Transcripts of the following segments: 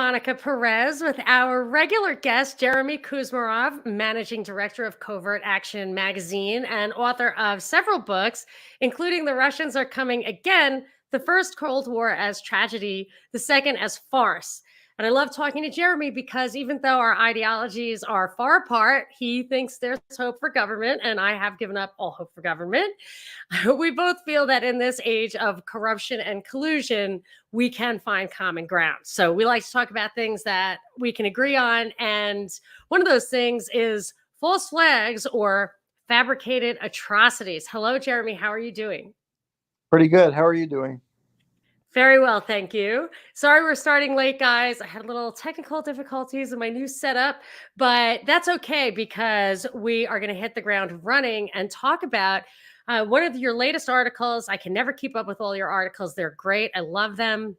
Monica Perez with our regular guest, Jeremy Kuzmarov, Managing Director of Covert Action Magazine and author of several books, including The Russians Are Coming Again, the first Cold War as tragedy, the second as farce. And I love talking to Jeremy because even though our ideologies are far apart, he thinks there's hope for government, and I have given up all hope for government. We both feel that in this age of corruption and collusion, we can find common ground. So we like to talk about things that we can agree on. And one of those things is false flags or fabricated atrocities. Hello, Jeremy. How are you doing? Pretty good. How are you doing? Very well, thank you. Sorry we're starting late, guys. I had a little technical difficulties in my new setup, but that's okay because we are going to hit the ground running and talk about one of your latest articles. I can never keep up with all your articles. They're great. I love them.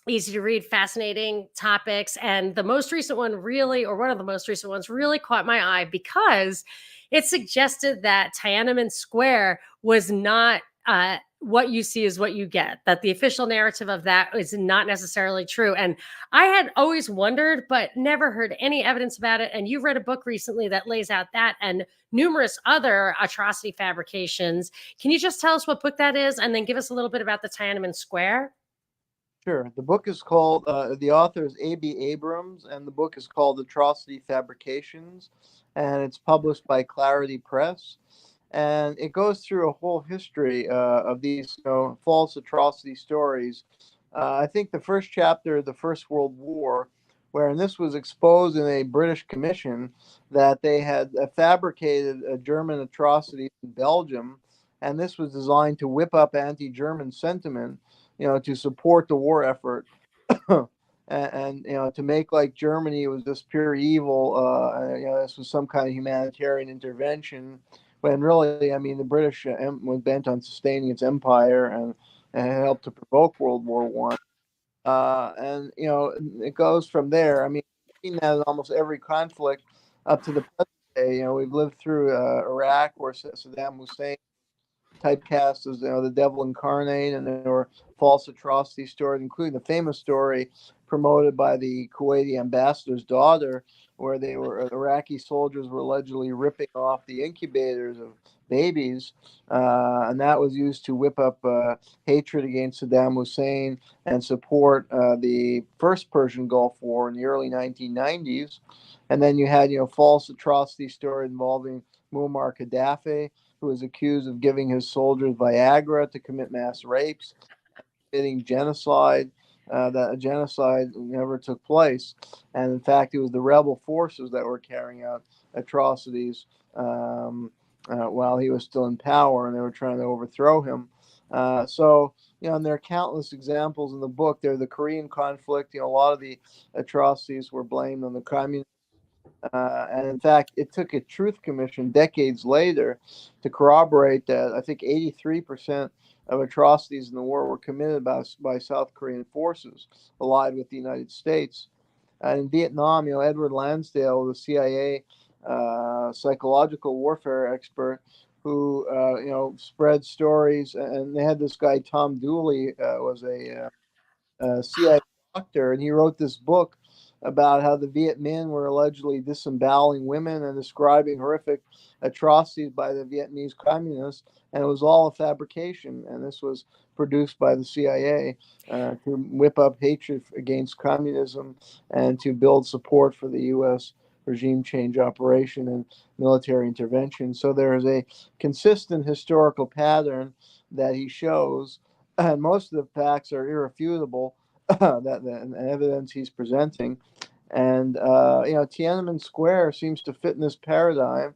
Easy to read, fascinating topics. And the most recent one really, or one of the most recent ones really caught my eye because it suggested that Tiananmen Square was not what you see is what you get, that the official narrative of that is not necessarily true. And I had always wondered, but never heard any evidence about it. And you read a book recently that lays out that and numerous other atrocity fabrications. Can you just tell us what book that is and then give us a little bit about the Tiananmen Square? Sure. The book is called, the author is A.B. Abrams, and the book is called Atrocity Fabrications, and it's published by Clarity Press. And it goes through a whole history of these false atrocity stories. I think the first chapter, the First World War, where this was exposed in a British commission that they had fabricated a German atrocity in Belgium, and this was designed to whip up anti-German sentiment, to support the war effort. And to make like Germany was this pure evil, this was some kind of humanitarian intervention, when really, I mean, the British was bent on sustaining its empire and helped to provoke World War One. And it goes from there. I mean, we've seen that in almost every conflict up to the present day. We've lived through Iraq, where Saddam Hussein typecast as the devil incarnate, and there were false atrocity stories, including the famous story promoted by the Kuwaiti ambassador's daughter, where Iraqi soldiers were allegedly ripping off the incubators of babies, and that was used to whip up hatred against Saddam Hussein and support the first Persian Gulf War in the early 1990s. And then you had false atrocity stories involving Muammar Gaddafi, who was accused of giving his soldiers Viagra to commit mass rapes, committing genocide. That a genocide never took place, and in fact, it was the rebel forces that were carrying out atrocities while he was still in power, and they were trying to overthrow him. And there are countless examples in the book. There's the Korean conflict. A lot of the atrocities were blamed on the communists. And in fact, it took a truth commission decades later to corroborate that. I think 83% of atrocities in the war were committed by South Korean forces allied with the United States. And in Vietnam, Edward Lansdale, the CIA psychological warfare expert, who spread stories, and they had this guy Tom Dooley, was a CIA doctor, and he wrote this book about how the Viet Minh were allegedly disemboweling women and describing horrific atrocities by the Vietnamese communists, and it was all a fabrication. And this was produced by the CIA to whip up hatred against communism and to build support for the U.S. regime change operation and military intervention. So there is a consistent historical pattern that he shows, and most of the facts are irrefutable. That the evidence he's presenting, and Tiananmen Square seems to fit in this paradigm.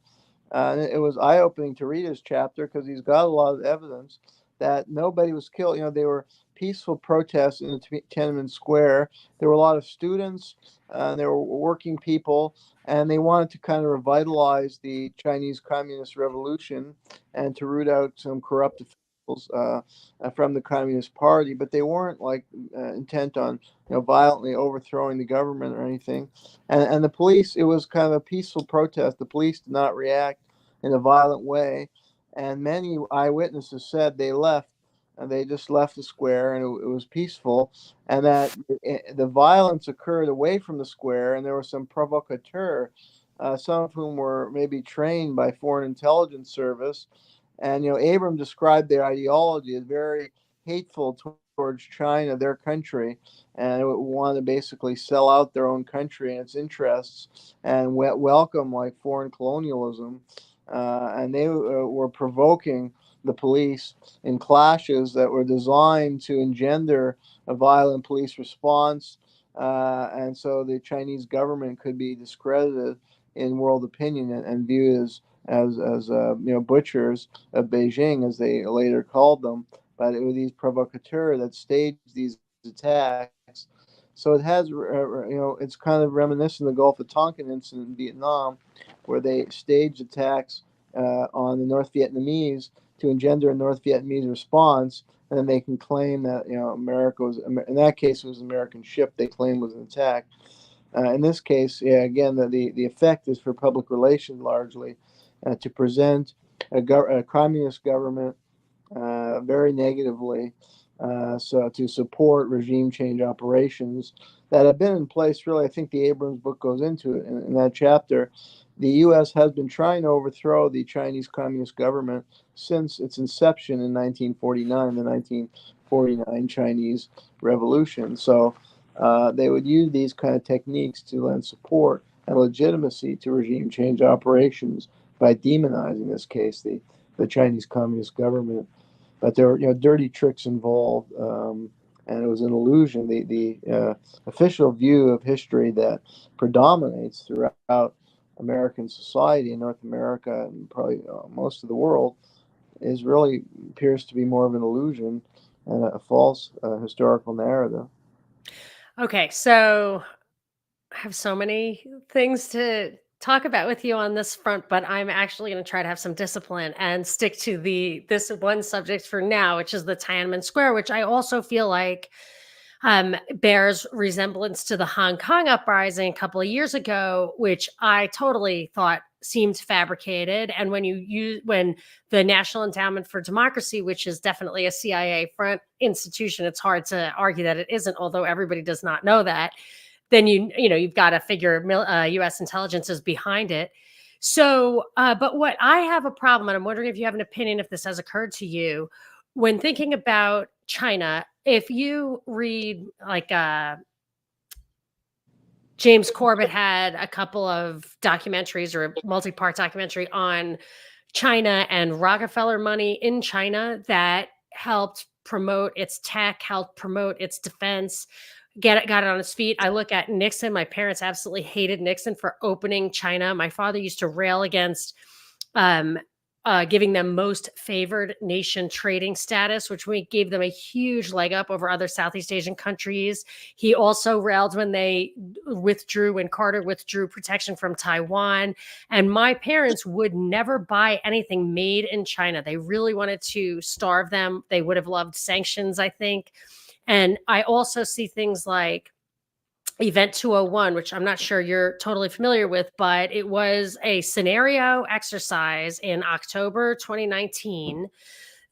And it was eye-opening to read his chapter because he's got a lot of evidence that nobody was killed. They were peaceful protests in Tiananmen Square. There were a lot of students, there were working people, and they wanted to kind of revitalize the Chinese Communist Revolution and to root out some corrupt from the Communist Party, but they weren't intent on violently overthrowing the government or anything. And the police, it was kind of a peaceful protest. The police did not react in a violent way, and many eyewitnesses said they left and they just left the square, and it was peaceful, and that the violence occurred away from the square, and there were some provocateurs, some of whom were maybe trained by foreign intelligence service, and Abram described their ideology as very hateful towards China, their country, and it wanted to basically sell out their own country and its interests, and welcome like foreign colonialism, and they were provoking the police in clashes that were designed to engender a violent police response, and so the Chinese government could be discredited in world opinion and viewed as butchers of Beijing, as they later called them. But it was these provocateurs that staged these attacks. So it has, it's kind of reminiscent of the Gulf of Tonkin incident in Vietnam, where they staged attacks on the North Vietnamese to engender a North Vietnamese response, and then they can claim that America was, in that case, it was an American ship they claimed was an attack. In this case, yeah, again, the effect is for public relations largely, to present a communist government very negatively, so to support regime change operations that have been in place. Really, I think the Abrams book goes into it in that chapter. The U.S. has been trying to overthrow the Chinese Communist government since its inception in 1949, the 1949 Chinese Revolution. So they would use these kind of techniques to lend support and legitimacy to regime change operations by demonizing, in this case, the Chinese Communist government. But there were dirty tricks involved, and it was an illusion. The official view of history that predominates throughout American society in North America and probably most of the world is really appears to be more of an illusion and a false historical narrative. Okay, so I have so many things to talk about with you on this front, but I'm actually going to try to have some discipline and stick to this one subject for now, which is the Tiananmen Square, which I also feel like bears resemblance to the Hong Kong uprising a couple of years ago, which I totally thought seemed fabricated. And when the National Endowment for Democracy, which is definitely a CIA front institution, it's hard to argue that it isn't, although everybody does not know that. Then you've got to figure U.S. intelligence is behind it. So, but what I have a problem, and I'm wondering if you have an opinion if this has occurred to you, when thinking about China, if you read like James Corbett had a couple of documentaries or a multi-part documentary on China and Rockefeller money in China that helped promote its tech, helped promote its defense, got it on its feet. I look at Nixon. My parents absolutely hated Nixon for opening China. My father used to rail against giving them most favored nation trading status, which we gave them a huge leg up over other Southeast Asian countries. He also railed when Carter withdrew protection from Taiwan. And my parents would never buy anything made in China. They really wanted to starve them. They would have loved sanctions, I think. And I also see things like Event 201, which I'm not sure you're totally familiar with, but it was a scenario exercise in October 2019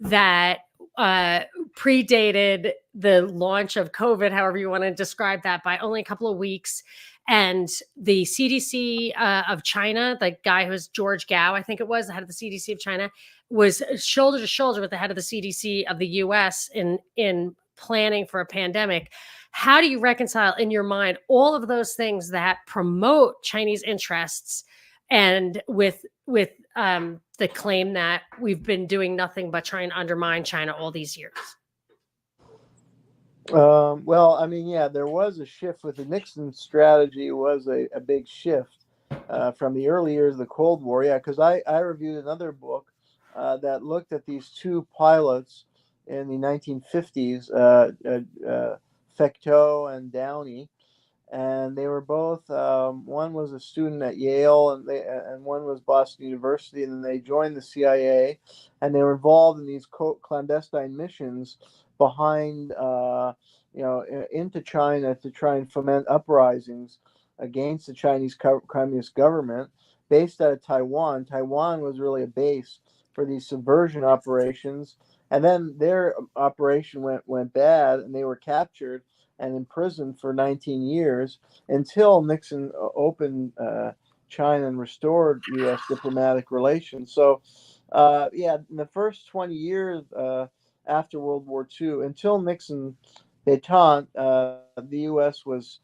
that predated the launch of COVID, however you want to describe that, by only a couple of weeks. And the CDC of China, the guy who's George Gao, I think it was, the head of the CDC of China, was shoulder to shoulder with the head of the CDC of the US in planning for a pandemic. How do you reconcile in your mind all of those things that promote Chinese interests and with the claim that we've been doing nothing but trying to undermine China all these years? Well, I mean, yeah, there was a shift with the Nixon strategy. Was a big shift from the early years of the Cold War. Yeah, because I reviewed another book that looked at these two pilots in the 1950s, Fecteau and Downey, and they were both. One was a student at Yale, and one was Boston University, and then they joined the CIA, and they were involved in these clandestine missions behind, into China to try and foment uprisings against the Chinese Communist government, based out of Taiwan. Taiwan was really a base for these subversion operations, And then their operation went bad, and they were captured and imprisoned for 19 years until Nixon opened China and restored U.S. diplomatic relations. So, yeah, in the first 20 years after World War II, until Nixon détente, the U.S. was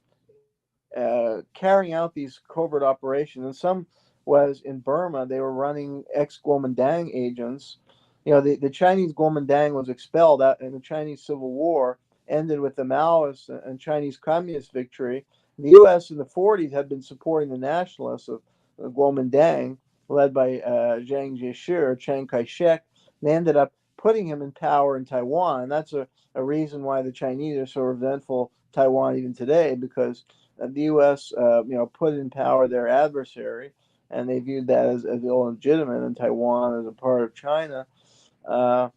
carrying out these covert operations, and some was in Burma. They were running ex-Kuomintang agents. The Chinese Kuomintang was expelled out in the Chinese Civil War, ended with the Maoists and Chinese Communist victory. The U.S. in the 40s had been supporting the nationalists of Kuomintang, led by Jiang Jieshi, Chiang Kai-shek. They ended up putting him in power in Taiwan. And that's a reason why the Chinese are so resentful of Taiwan even today, because the U.S. Put in power their adversary, and they viewed that as illegitimate, and Taiwan as a part of China. Uh,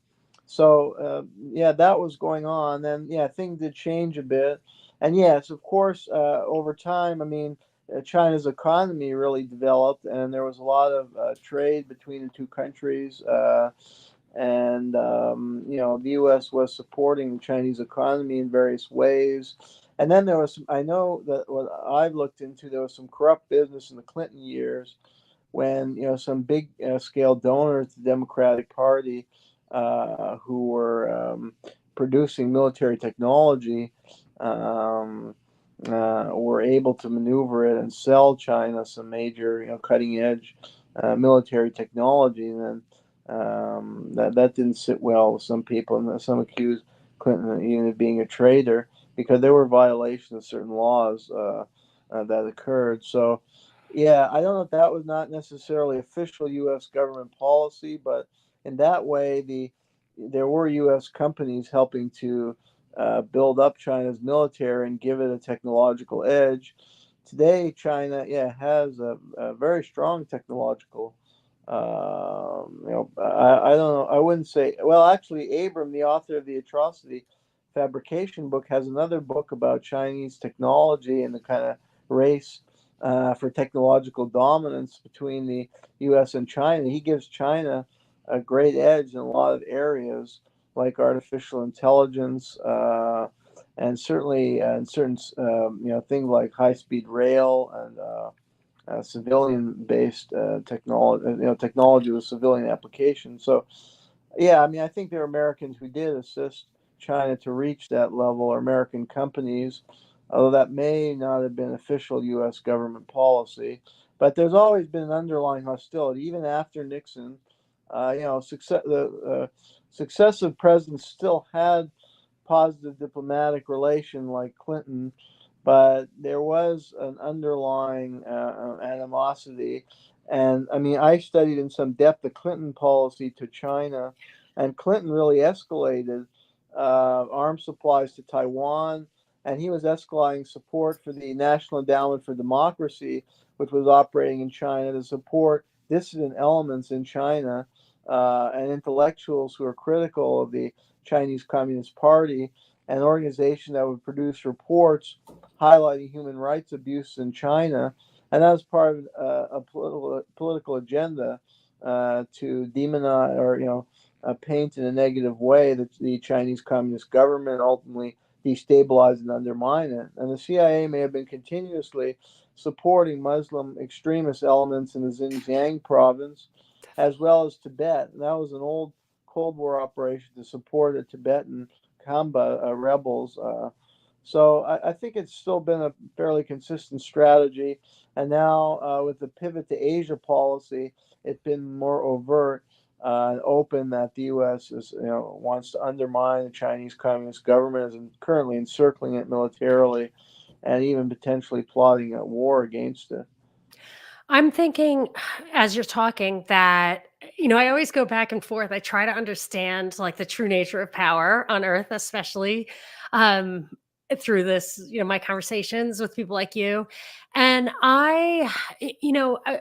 yeah, that was going on. Then yeah, things did change a bit, and yes, of course, over time, I mean, China's economy really developed, and there was a lot of trade between the two countries. And the U.S. was supporting the Chinese economy in various ways. And then there was, I know that what I've looked into, there was some corrupt business in the Clinton years, when some big scale donors to the Democratic Party who were producing military technology were able to maneuver it and sell China some major cutting edge military technology, and then that didn't sit well with some people, and some accused Clinton even of being a traitor because there were violations of certain laws that occurred. So, yeah, I don't know if that was not necessarily official U.S. government policy, but in that way, there were U.S. companies helping to build up China's military and give it a technological edge. Today, China, yeah, has a very strong technological. I don't know. I wouldn't say. Well, actually, Abram, the author of the Atrocity Fabrication book, has another book about Chinese technology and the kind of race for technological dominance between the U.S. and China. He gives China a great edge in a lot of areas, like artificial intelligence, and certainly in certain things like high-speed rail and civilian-based technology, technology with civilian applications. So, yeah, I mean, I think there are Americans who did assist China to reach that level, or American companies, although that may not have been official U.S. government policy. But there's always been an underlying hostility, even after Nixon. The successive presidents still had positive diplomatic relation, like Clinton, but there was an underlying animosity. And I mean, I studied in some depth the Clinton policy to China, and Clinton really escalated arms supplies to Taiwan, and he was escalating support for the National Endowment for Democracy, which was operating in China to support dissident elements in China and intellectuals who are critical of the Chinese Communist Party, an organization that would produce reports highlighting human rights abuses in China. And that was part of a political agenda to demonize, or paint in a negative way the Chinese Communist government, ultimately destabilize and undermine it. And the CIA may have been continuously supporting Muslim extremist elements in the Xinjiang province, as well as Tibet. And that was an old Cold War operation to support the Tibetan Khamba rebels. So I think it's still been a fairly consistent strategy. And now with the pivot to Asia policy, it's been more overt and open that the U.S. wants to undermine the Chinese Communist government, and currently encircling it militarily, and even potentially plotting a war against it. I'm thinking as you're talking that, I always go back and forth. I try to understand like the true nature of power on earth, especially um, through this, my conversations with people like you. And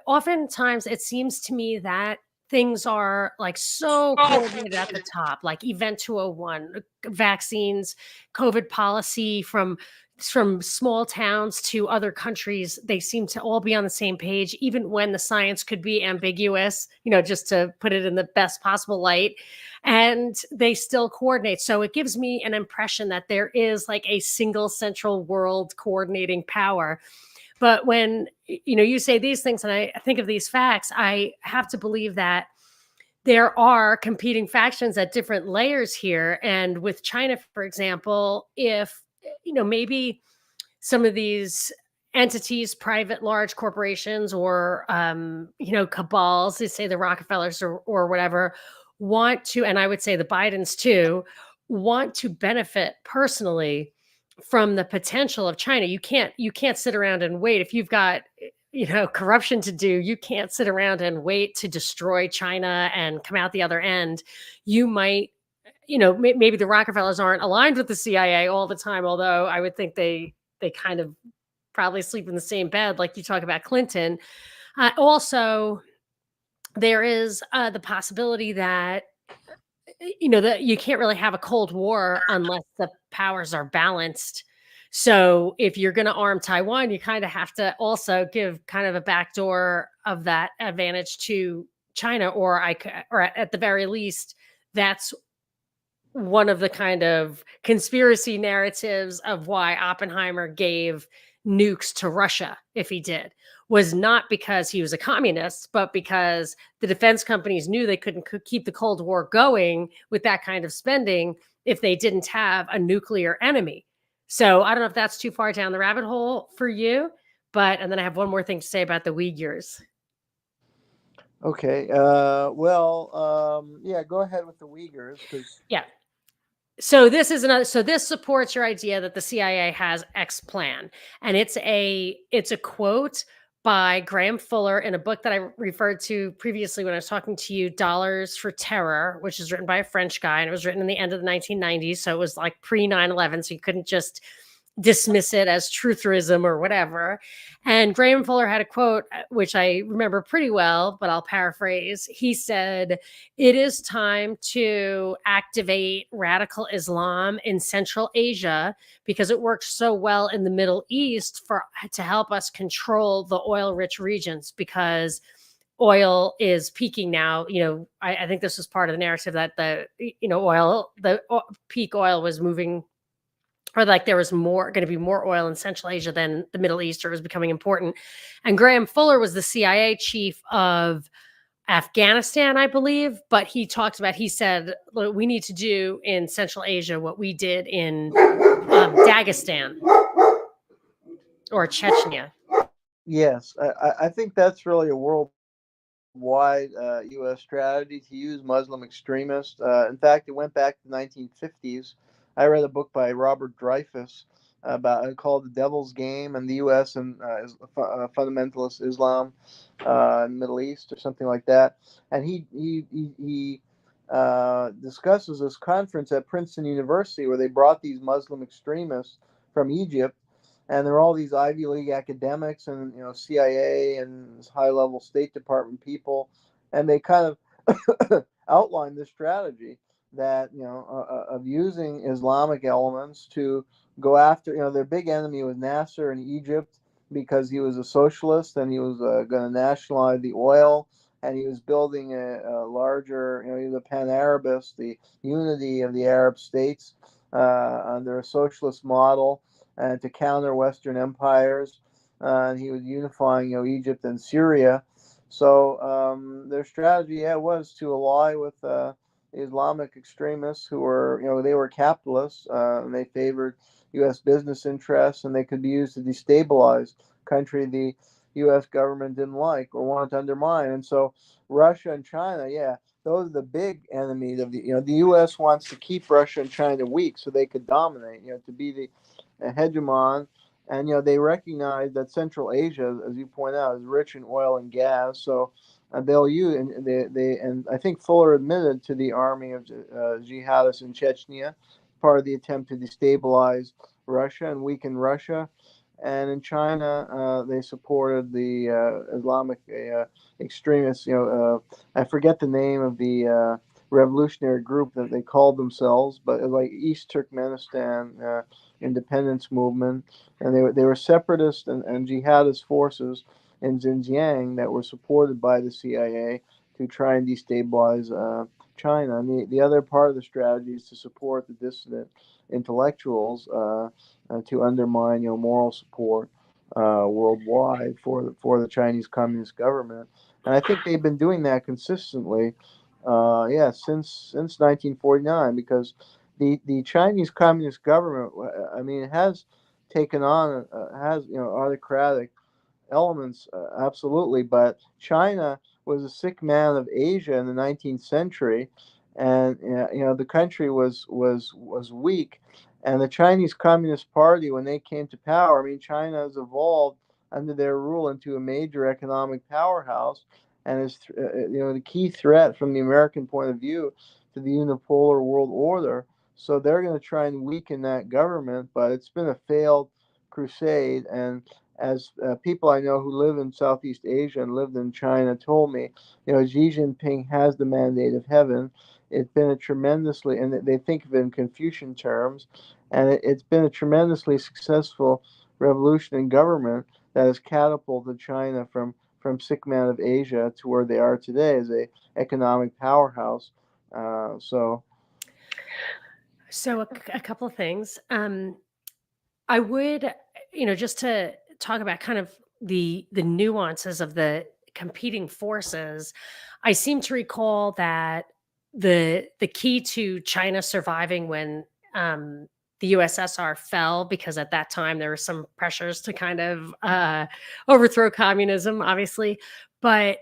oftentimes it seems to me that things are like so coordinated at the top, like Event 201, vaccines, COVID policy from from small towns to other countries, they seem to all be on the same page, even when the science could be ambiguous, just to put it in the best possible light. And they still coordinate. So it gives me an impression that there is like a single central world coordinating power. But when you say these things and I think of these facts, I have to believe that there are competing factions at different layers here. And with China, for example, if maybe some of these entities, private large corporations, or cabals, let's say the Rockefellers or whatever, want to, and I would say the Bidens too, want to benefit personally from the potential of China. You can't sit around and wait. If you've got corruption to do, you can't sit around and wait to destroy China and come out the other end. You might, maybe the Rockefellers aren't aligned with the CIA all the time, although I would think they kind of probably sleep in the same bed, like you talk about Clinton. Also, there is the possibility that that you can't really have a Cold War unless the powers are balanced. So if you're going to arm Taiwan, you kind of have to also give kind of a backdoor of that advantage to China, or at the very least, that's one of the kind of conspiracy narratives of why Oppenheimer gave nukes to Russia, if he did, was not because he was a communist, but because the defense companies knew they couldn't keep the Cold War going with that kind of spending if they didn't have a nuclear enemy. So I don't know if that's too far down the rabbit hole for you, and then I have one more thing to say about the Uyghurs. Okay. Yeah, go ahead with the Uyghurs, because Yeah. So this supports your idea that the CIA has X plan. And it's a quote by Graham Fuller in a book that I referred to previously when I was talking to you, Dollars for Terror, which is written by a French guy, and it was written in the end of the 1990s. So it was like pre 9/11. So you couldn't just dismiss it as trutherism or whatever. And Graham Fuller had a quote, which I remember pretty well, but I'll paraphrase. He said, "It is time to activate radical Islam in Central Asia because it works so well in the Middle East to help us control the oil-rich regions, because oil is peaking now." I think this was part of the narrative that the peak oil was moving, or like there was going to be more oil in Central Asia than the Middle East, or it was becoming important. And Graham Fuller was the CIA chief of Afghanistan, I believe, but he said, "Look, we need to do in Central Asia what we did in Dagestan or Chechnya." yes, I think that's really a worldwide U.S. strategy to use Muslim extremists. In fact, it went back to the 1950s. I read a book by Robert Dreyfus called "The Devil's Game" and the U.S. and fundamentalist Islam in the Middle East, or something like that. And he discusses this conference at Princeton University where they brought these Muslim extremists from Egypt, and there are all these Ivy League academics and CIA and high-level State Department people, and they kind of outlined this strategy that of using Islamic elements to go after. Their big enemy was Nasser in Egypt, because he was a socialist and he was going to nationalize the oil, and he was building a larger, he was a pan-Arabist, the unity of the Arab states under a socialist model, and to counter Western empires. And he was unifying, Egypt and Syria. So their strategy, was to ally with Islamic extremists who were, they were capitalists, and they favored U.S. business interests, and they could be used to destabilize country the U.S. government didn't like or wanted to undermine. And so Russia and China, those are the big enemies of the U.S. wants to keep Russia and China weak so they could dominate, to be the hegemon. And they recognize that Central Asia, as you point out, is rich in oil and gas. So they'll use, and and I think Fuller admitted to the army of jihadists in Chechnya, part of the attempt to destabilize Russia and weaken Russia. And in China, they supported the Islamic extremists. I forget the name of the revolutionary group that they called themselves, but like East Turkmenistan independence movement, and they were separatist and jihadist forces in Xinjiang that were supported by the CIA to try and destabilize China. And the other part of the strategy is to support the dissident intellectuals to undermine moral support worldwide for the Chinese Communist government. And I think they've been doing that consistently, yeah, since 1949, because the Chinese Communist government, I mean, it has taken on has autocratic elements, absolutely. But China was a sick man of Asia in the 19th century, and the country was weak. And the Chinese Communist Party, when they came to power, I mean, China has evolved under their rule into a major economic powerhouse, and is the key threat from the American point of view to the unipolar world order. So they're going to try and weaken that government, but it's been a failed crusade. And as people I know who live in Southeast Asia and lived in China told me, Xi Jinping has the mandate of heaven. It's been a tremendously, and they think of it in Confucian terms, and it's been a tremendously successful revolution in government that has catapulted China from sick man of Asia to where they are today as a economic powerhouse. So So a couple of things. I would, just to talk about kind of the nuances of the competing forces. I seem to recall that the key to China surviving when the USSR fell, because at that time there were some pressures to kind of overthrow communism, obviously, but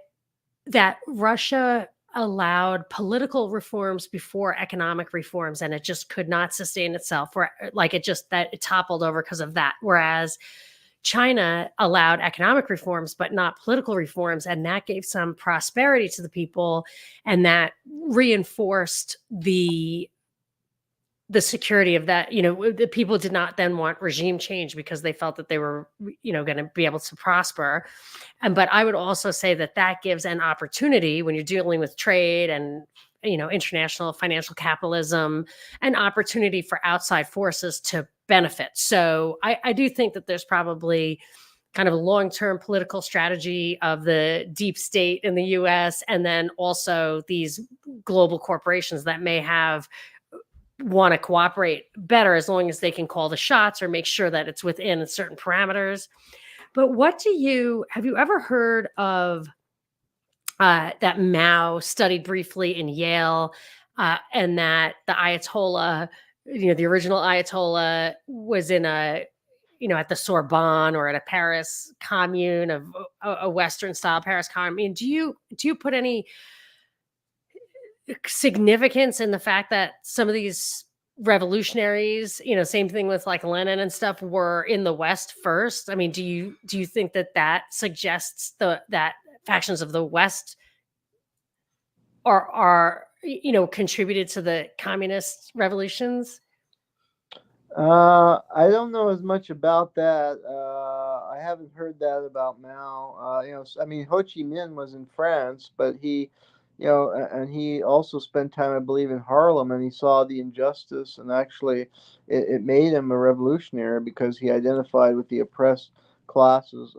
that Russia allowed political reforms before economic reforms, and it just could not sustain itself, where like it toppled over because of that. Whereas China allowed economic reforms but not political reforms, and that gave some prosperity to the people, and that reinforced the security of that. The people did not then want regime change because they felt that they were going to be able to prosper. But I would also say that that gives an opportunity when you're dealing with trade and international financial capitalism, an opportunity for outside forces to benefit. So I do think that there's probably kind of a long-term political strategy of the deep state in the US, and then also these global corporations that may want to cooperate better as long as they can call the shots or make sure that it's within certain parameters. But have you ever heard of that Mao studied briefly in Yale, and that the Ayatollah, the original Ayatollah, was in at the Sorbonne or at a Paris commune, of a Western style Paris commune? Do you put any significance in the fact that some of these revolutionaries, same thing with like Lenin and stuff, were in the West first? I mean, do you think that suggests that factions of the West are contributed to the communist revolutions? I don't know as much about that. I haven't heard that about Mao. I mean, Ho Chi Minh was in France, but and he also spent time, I believe, in Harlem, and he saw the injustice, and actually, it made him a revolutionary because he identified with the oppressed classes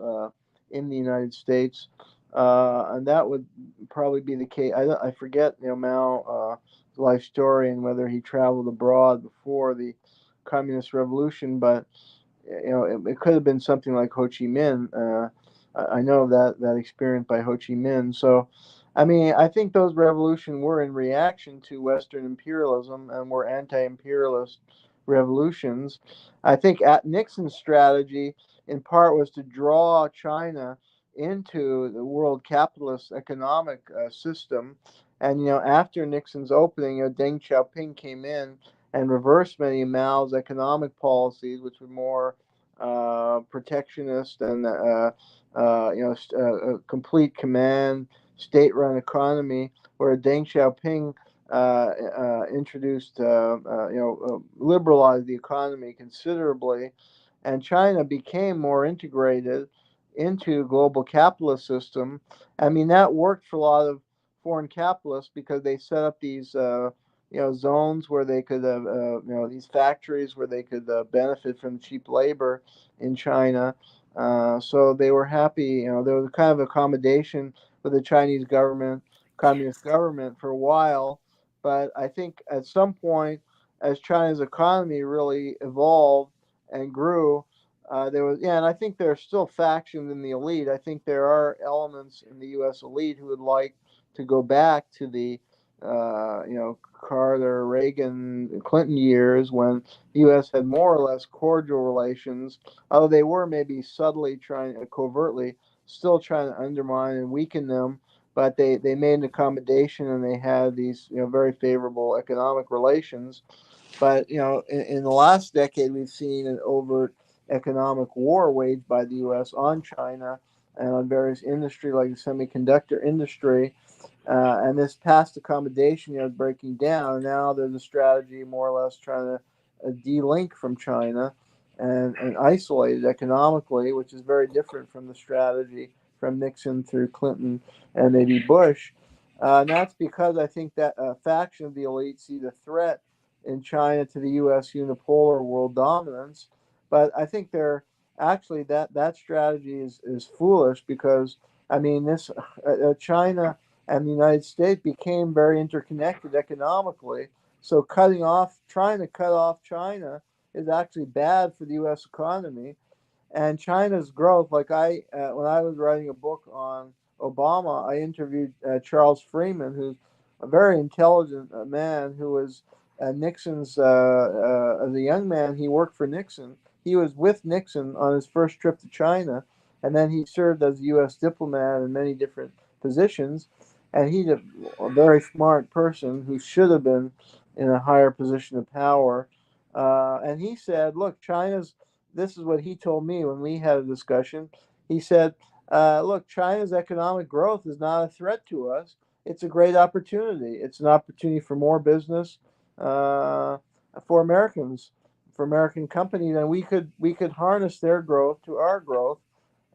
in the United States, and that would probably be the case. I forget, Mao, life story, and whether he traveled abroad before the communist revolution, but it could have been something like Ho Chi Minh. I know that experience by Ho Chi Minh. So, I mean, I think those revolutions were in reaction to Western imperialism and were anti-imperialist revolutions. I think Nixon's strategy, in part, was to draw China into the world capitalist economic system. And after Nixon's opening, Deng Xiaoping came in and reversed many of Mao's economic policies, which were more protectionist and complete command, state-run economy, where Deng Xiaoping introduced, liberalized the economy considerably, and China became more integrated into global capitalist system. I mean, that worked for a lot of foreign capitalists because they set up these zones where they could have, these factories where they could benefit from cheap labor in China. So they were happy. There was kind of accommodation with the Chinese government, communist government for a while. But I think at some point, as China's economy really evolved and grew, there was, and I think there are still factions in the elite. I think there are elements in the U.S. elite who would like to go back to the Carter, Reagan, Clinton years when the U.S. had more or less cordial relations, although they were maybe subtly trying, covertly, still trying to undermine and weaken them. But they made an accommodation and they had these very favorable economic relations. But in the last decade, we've seen an overt economic war waged by the U.S. on China and on various industry like the semiconductor industry. And this past accommodation, is breaking down. And now there's a strategy more or less trying to de-link from China and isolate it economically, which is very different from the strategy from Nixon through Clinton and maybe Bush. And that's because I think that a faction of the elite see the threat in China to the U.S. unipolar world dominance. But I think they're actually that strategy is foolish because this China and the United States became very interconnected economically. So trying to cut off China is actually bad for the U.S. economy. And China's growth, like when I was writing a book on Obama, I interviewed Charles Freeman, who's a very intelligent man who was Nixon's, as a young man, he worked for Nixon. He was with Nixon on his first trip to China, and then he served as a U.S. diplomat in many different positions. And he's a very smart person who should have been in a higher position of power. And he said, look, this is what he told me when we had a discussion. He said, look, China's economic growth is not a threat to us. It's a great opportunity. It's an opportunity for more business for Americans, for American companies. And we could harness their growth to our growth.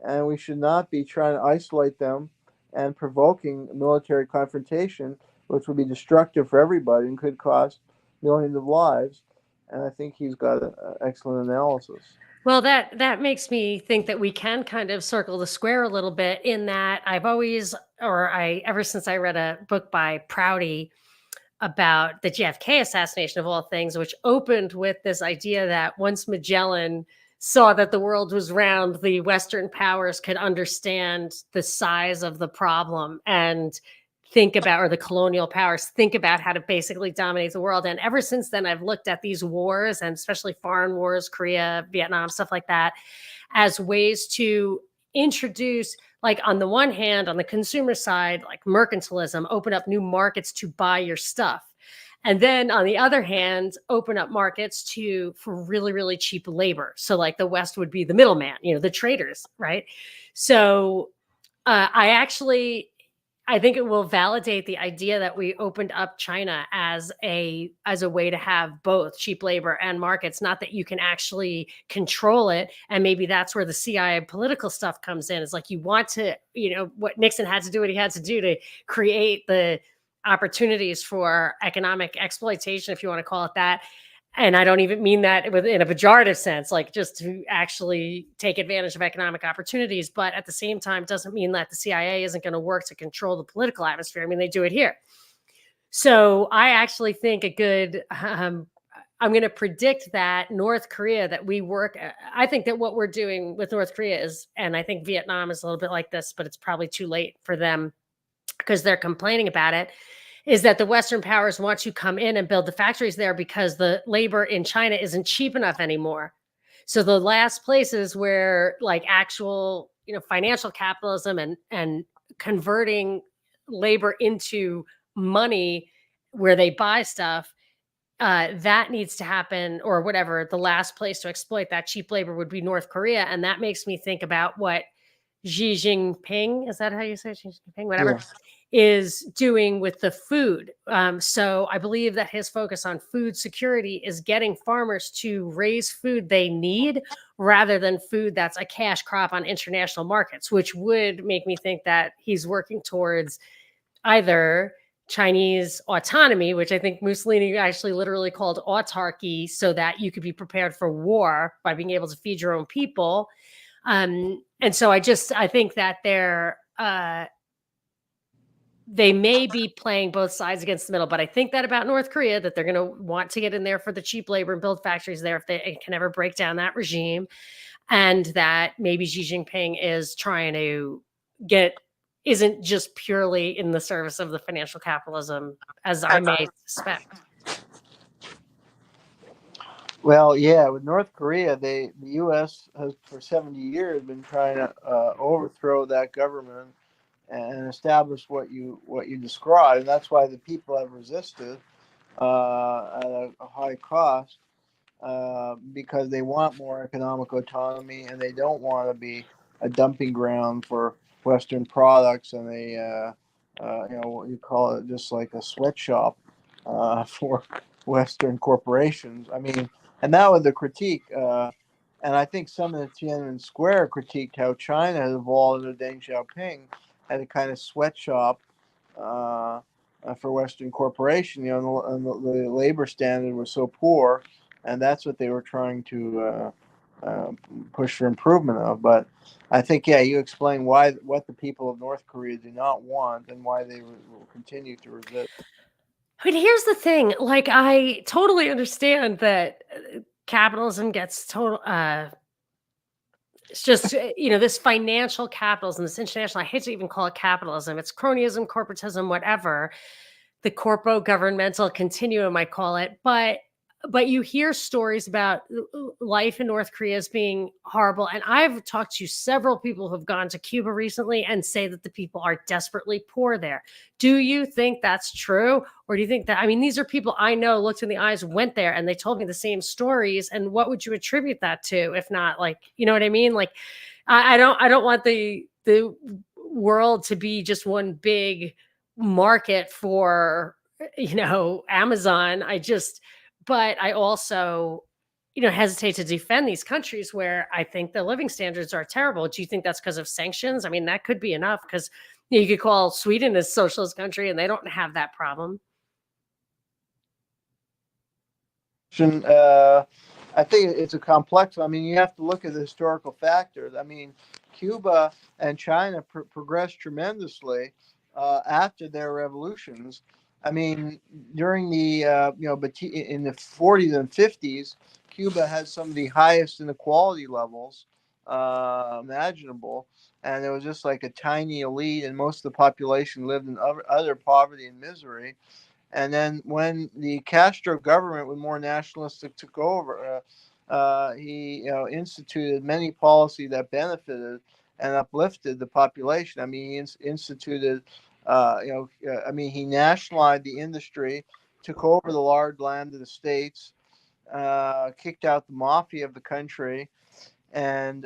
And we should not be trying to isolate them and provoking military confrontation, which would be destructive for everybody and could cost millions of lives. And I think he's got an excellent analysis. Well, that makes me think that we can kind of circle the square a little bit in that ever since I read a book by Prouty about the JFK assassination of all things, which opened with this idea that once Magellan saw that the world was round, the Western powers could understand the size of the problem and or the colonial powers think about how to basically dominate the world. And ever since then, I've looked at these wars, and especially foreign wars, Korea, Vietnam, stuff like that, as ways to introduce, like, on the one hand, on the consumer side, like mercantilism, open up new markets to buy your stuff. And then on the other hand, open up markets for really, really cheap labor. So like the West would be the middleman, the traders, right? So I think it will validate the idea that we opened up China as a way to have both cheap labor and markets, not that you can actually control it. And maybe that's where the CIA political stuff comes in. It's like you want to, what Nixon had to do, what he had to do to create the opportunities for economic exploitation, if you want to call it that. And I don't even mean that in a pejorative sense, like just to actually take advantage of economic opportunities. But at the same time, doesn't mean that the CIA isn't going to work to control the political atmosphere. I mean, they do it here. So I actually think I'm going to predict that North Korea, I think that what we're doing with North Korea is, and I think Vietnam is a little bit like this, but it's probably too late for them because they're complaining about it, is that the Western powers want to come in and build the factories there because the labor in China isn't cheap enough anymore. So the last places where like actual, financial capitalism and converting labor into money where they buy stuff, that needs to happen, or whatever. The last place to exploit that cheap labor would be North Korea. And that makes me think about what Xi Jinping, is that how you say it? Xi Jinping, whatever, Yeah. is doing with the food. So I believe that his focus on food security is getting farmers to raise food they need rather than food that's a cash crop on international markets, which would make me think that he's working towards either Chinese autonomy, which I think Mussolini actually literally called autarky, so that you could be prepared for war by being able to feed your own people. And so I think that they may be playing both sides against the middle, but I think that about North Korea, that they're going to want to get in there for the cheap labor and build factories there if they can ever break down that regime, and that maybe Xi Jinping is trying to isn't just purely in the service of the financial capitalism, as I may suspect. Well, yeah, with North Korea, the U.S. has for 70 years been trying to overthrow that government and establish what you described. And that's why the people have resisted at a high cost, because they want more economic autonomy and they don't want to be a dumping ground for Western products, and what you call it, just like a sweatshop for Western corporations. I mean, and that was the critique. And I think some of the Tiananmen Square critiqued how China has evolved under Deng Xiaoping as a kind of sweatshop for Western corporation. And the labor standard was so poor, and that's what they were trying to push for improvement of. But I think, yeah, you explain what the people of North Korea do not want and why they will continue to resist. I mean, here's the thing. Like, I totally understand that capitalism gets total. It's just this financial capitalism, this international. I hate to even call it capitalism. It's cronyism, corporatism, whatever. The corpo governmental continuum, I call it. But you hear stories about life in North Korea as being horrible. And I've talked to several people who have gone to Cuba recently and say that the people are desperately poor there. Do you think that's true? Or do you think that, I mean, these are people I know, looked in the eyes, went there, and they told me the same stories. And what would you attribute that to? If not, like, you know what I mean? Like, I don't want the world to be just one big market for, Amazon. But I also, hesitate to defend these countries where I think the living standards are terrible. Do you think that's because of sanctions? I mean, that could be enough, because you could call Sweden a socialist country and they don't have that problem. I think it's a complex. I mean, you have to look at the historical factors. I mean, Cuba and China progressed tremendously after their revolutions. I mean, during the but in the 40s and 50s, Cuba had some of the highest inequality levels imaginable, and it was just like a tiny elite, and most of the population lived in utter poverty and misery. And then when the Castro government, with more nationalistic, took over, he instituted many policies that benefited and uplifted the population. I mean, he instituted, he nationalized the industry, took over the large land of the states, kicked out the mafia of the country, and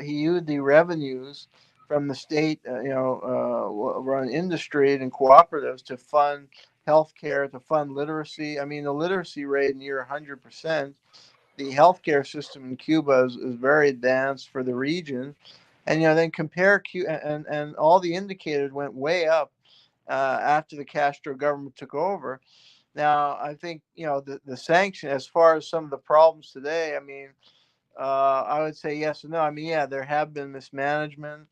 he used the revenues from the state, run industry and cooperatives to fund healthcare, to fund literacy. I mean, the literacy rate near 100%. The healthcare system in Cuba is very advanced for the region, and then compare Cuba, and all the indicators went way up after the Castro government took over. Now, I think the sanction, as far as some of the problems today, I mean, I would say yes and no. I mean, yeah, there have been mismanagement.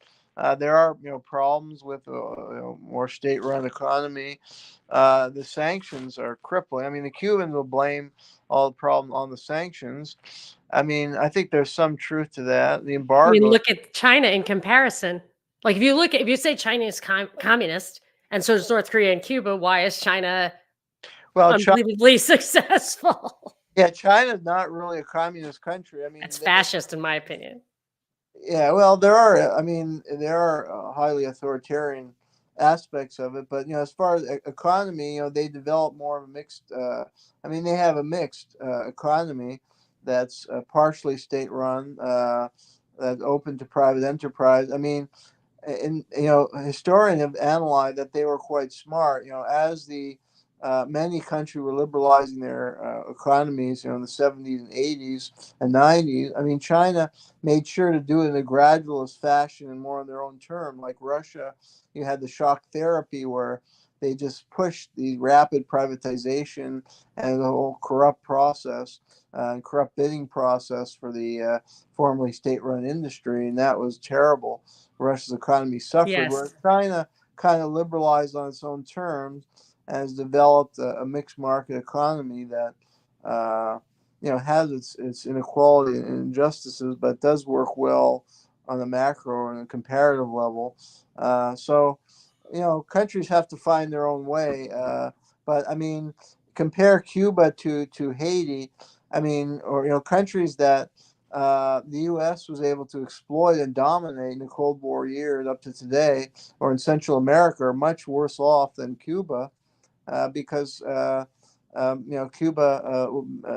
There are problems with more state-run economy. The sanctions are crippling. I mean, the Cubans will blame all the problem on the sanctions. I mean, I think there's some truth to that. The I mean, embargo. look at China in comparison. Like, if you say China is communist and so is North Korea and Cuba, why is China Well, unbelievably successful? yeah, China's not really a communist country. I mean, It's fascist, in my opinion. yeah, well, there are. I mean, there are highly authoritarian aspects of it, but as far as economy, they develop more of a mixed. I mean, they have a mixed economy that's partially state-run, that's open to private enterprise. I mean, and historians have analyzed that they were quite smart. As the many countries were liberalizing their economies, in the 70s and 80s and 90s. I mean, China made sure to do it in a gradualist fashion and more on their own term. Like Russia, you had the shock therapy where they just pushed the rapid privatization and the whole corrupt process, corrupt bidding process for the formerly state-run industry, and that was terrible. Russia's economy suffered, whereas Yes. China kind of liberalized on its own terms and has developed a mixed market economy that has its inequality and injustices, but does work well on the macro and a comparative level. So, countries have to find their own way. But I mean, compare Cuba to Haiti. I mean, or countries that the U.S. was able to exploit and dominate in the Cold War years up to today, or in Central America, are much worse off than Cuba because Cuba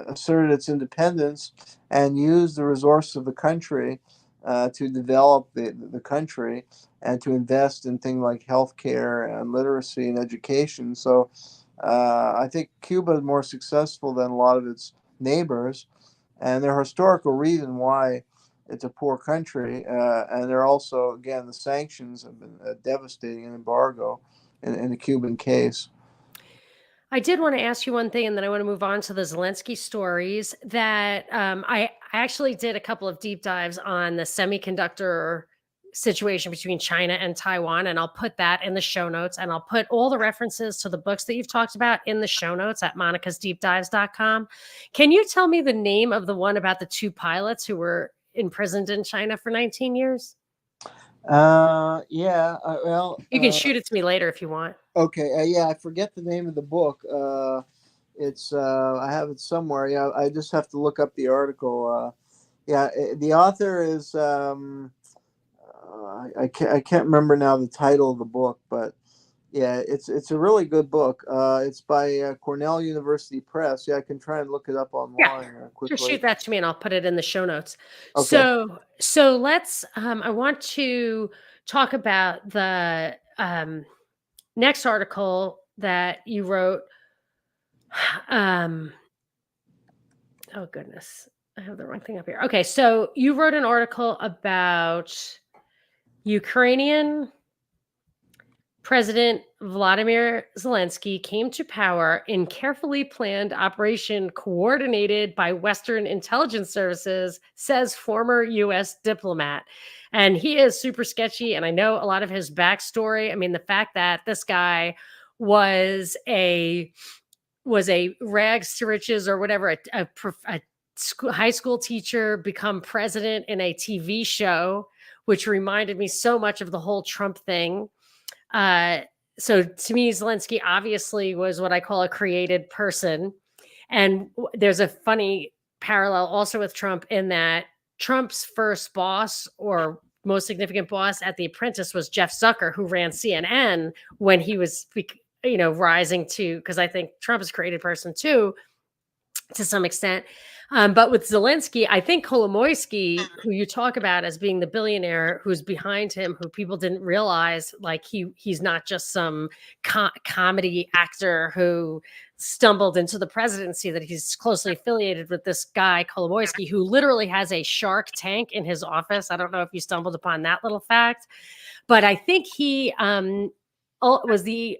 asserted its independence and used the resources of the country to develop the country and to invest in things like healthcare and literacy and education. So I think Cuba is more successful than a lot of its neighbors, and there are historical reasons why it's a poor country. And there are also, again, the sanctions have been devastating, an embargo in the Cuban case. I did want to ask you one thing, and then I want to move on to the Zelensky stories. That I actually did a couple of deep dives on the semiconductor situation between China and Taiwan, and I'll put that in the show notes, and I'll put all the references to the books that you've talked about in the show notes at monicasdeepdives.com. Can you tell me the name of the one about the two pilots who were imprisoned in China for 19 years? Yeah. Well. You can shoot it to me later if you want. Okay. Yeah, I forget the name of the book. It's I have it somewhere. Yeah, I just have to look up the article. Yeah, the author is I can't remember now the title of the book, but yeah, it's a really good book. It's by Cornell University Press. Yeah, I can try and look it up Yeah. online Just quickly. shoot that to me and I'll put it in the show notes. Okay. So let's I want to talk about the next article that you wrote. Um oh goodness. I have the wrong thing up here. Okay, so you wrote an article about Ukrainian President Vladimir Zelensky came to power in carefully planned operation coordinated by Western intelligence services, says former US diplomat. And he is super sketchy. And I know a lot of his backstory. I mean, the fact that this guy was a rags to riches or whatever, a high school teacher, become president in a TV show, which reminded me so much of the whole Trump thing. So to me, Zelensky obviously was what I call a created person. And there's a funny parallel also with Trump in that Trump's first boss or most significant boss at The Apprentice was Jeff Zucker, who ran CNN when he was, rising to, because I think Trump is a created person too, to some extent. But with Zelensky, I think Kolomoisky, who you talk about as being the billionaire who's behind him, who people didn't realize, like he's not just some comedy actor who stumbled into the presidency, that he's closely affiliated with this guy, Kolomoisky, who literally has a Shark Tank in his office. I don't know if you stumbled upon that little fact, but I think he was the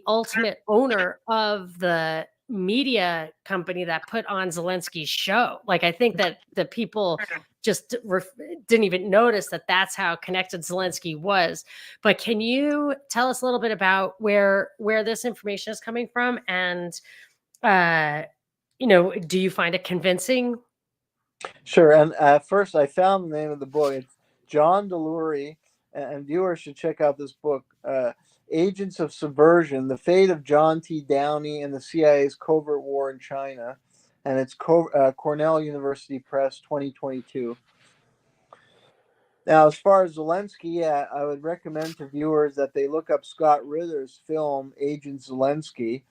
ultimate owner of the media company that put on Zelensky's show. Like, I think that the people just didn't even notice that that's how connected Zelensky was. But can you tell us a little bit about where this information is coming from? And, do you find it convincing? Sure. And first, I found the name of the book. It's John Delury, and viewers should check out this book, Agents of Subversion: The Fate of John T. Downey and the CIA's Covert War in China. And it's Cornell University Press, 2022. Now, as far as Zelensky, yeah, I would recommend to viewers that they look up Scott Ritter's film, Agent Zelensky.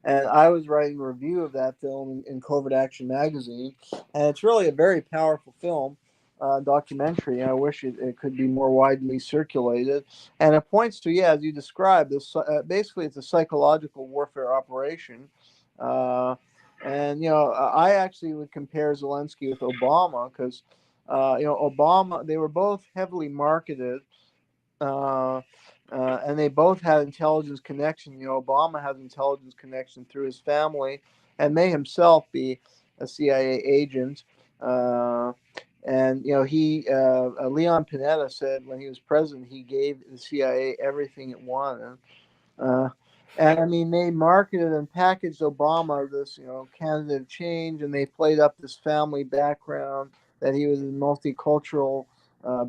And I was writing a review of that film in Covert Action Magazine. And it's really a very powerful film, documentary. And I wish it could be more widely circulated. And it points to, yeah, as you described, this basically it's a psychological warfare operation. I actually would compare Zelensky with Obama because, Obama, they were both heavily marketed. and they both had intelligence connection. Obama has intelligence connection through his family, and may himself be a CIA agent. Uh, and he Leon Panetta said when he was president, he gave the CIA everything it wanted. Uh, and I mean, they marketed and packaged Obama this, candidate of change, and they played up this family background that he was a multicultural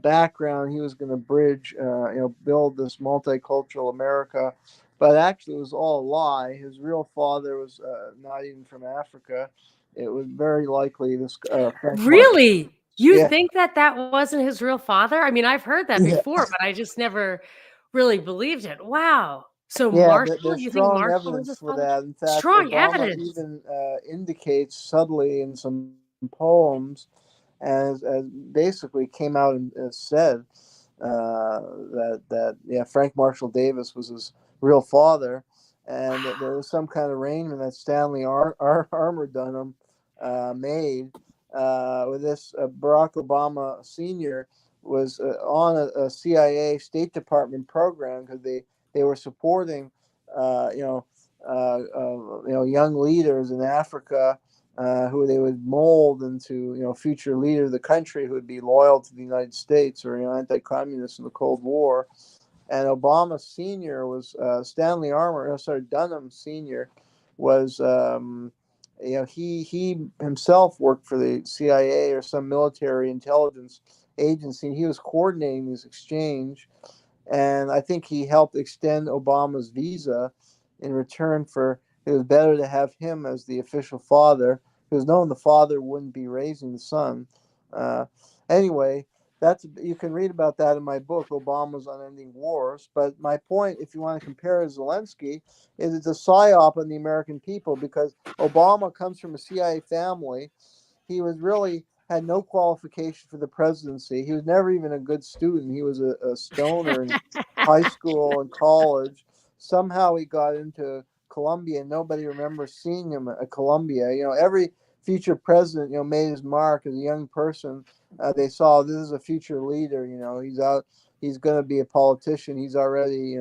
background. He was going to bridge, build this multicultural America. But actually, it was all a lie. His real father was not even from Africa. It was very likely this Frank Marshall. Really? You Yeah, think that that wasn't his real father? I mean, I've heard that yeah, before, but I just never really believed it. Wow. So yeah. Marshall, There's you think strong Marshall was evidence his for father? that. In fact, Strong Obama evidence. even indicates subtly in some poems, as basically came out and said that yeah, Frank Marshall Davis was his real father, and that there Wow. was some kind of arrangement that Stanley Armour Dunham made with this Barack Obama Sr. was on a CIA State Department program because they were supporting uh, you know young leaders in Africa who they would mold into future leader of the country who would be loyal to the United States or anti-communist in the Cold War. And Obama Senior was Stanley Armour. Sorry, Dunham Senior was he himself worked for the CIA or some military intelligence agency. And he was coordinating this exchange, and I think he helped extend Obama's visa in return for it was better to have him as the official father because knowing the father wouldn't be raising the son. Uh, anyway, that's you can read about that in my book, Obama's Unending Wars. But my point, if you want to compare to Zelensky, is it's a psyop on the American people because Obama comes from a CIA family. He was really had no qualification for the presidency. He was never even a good student. He was a stoner in high school and college. Somehow he got into Columbia, and nobody remembers seeing him at Columbia. Every future president, made his mark as a young person. They saw this is a future leader. He's out. He's going to be a politician. He's already,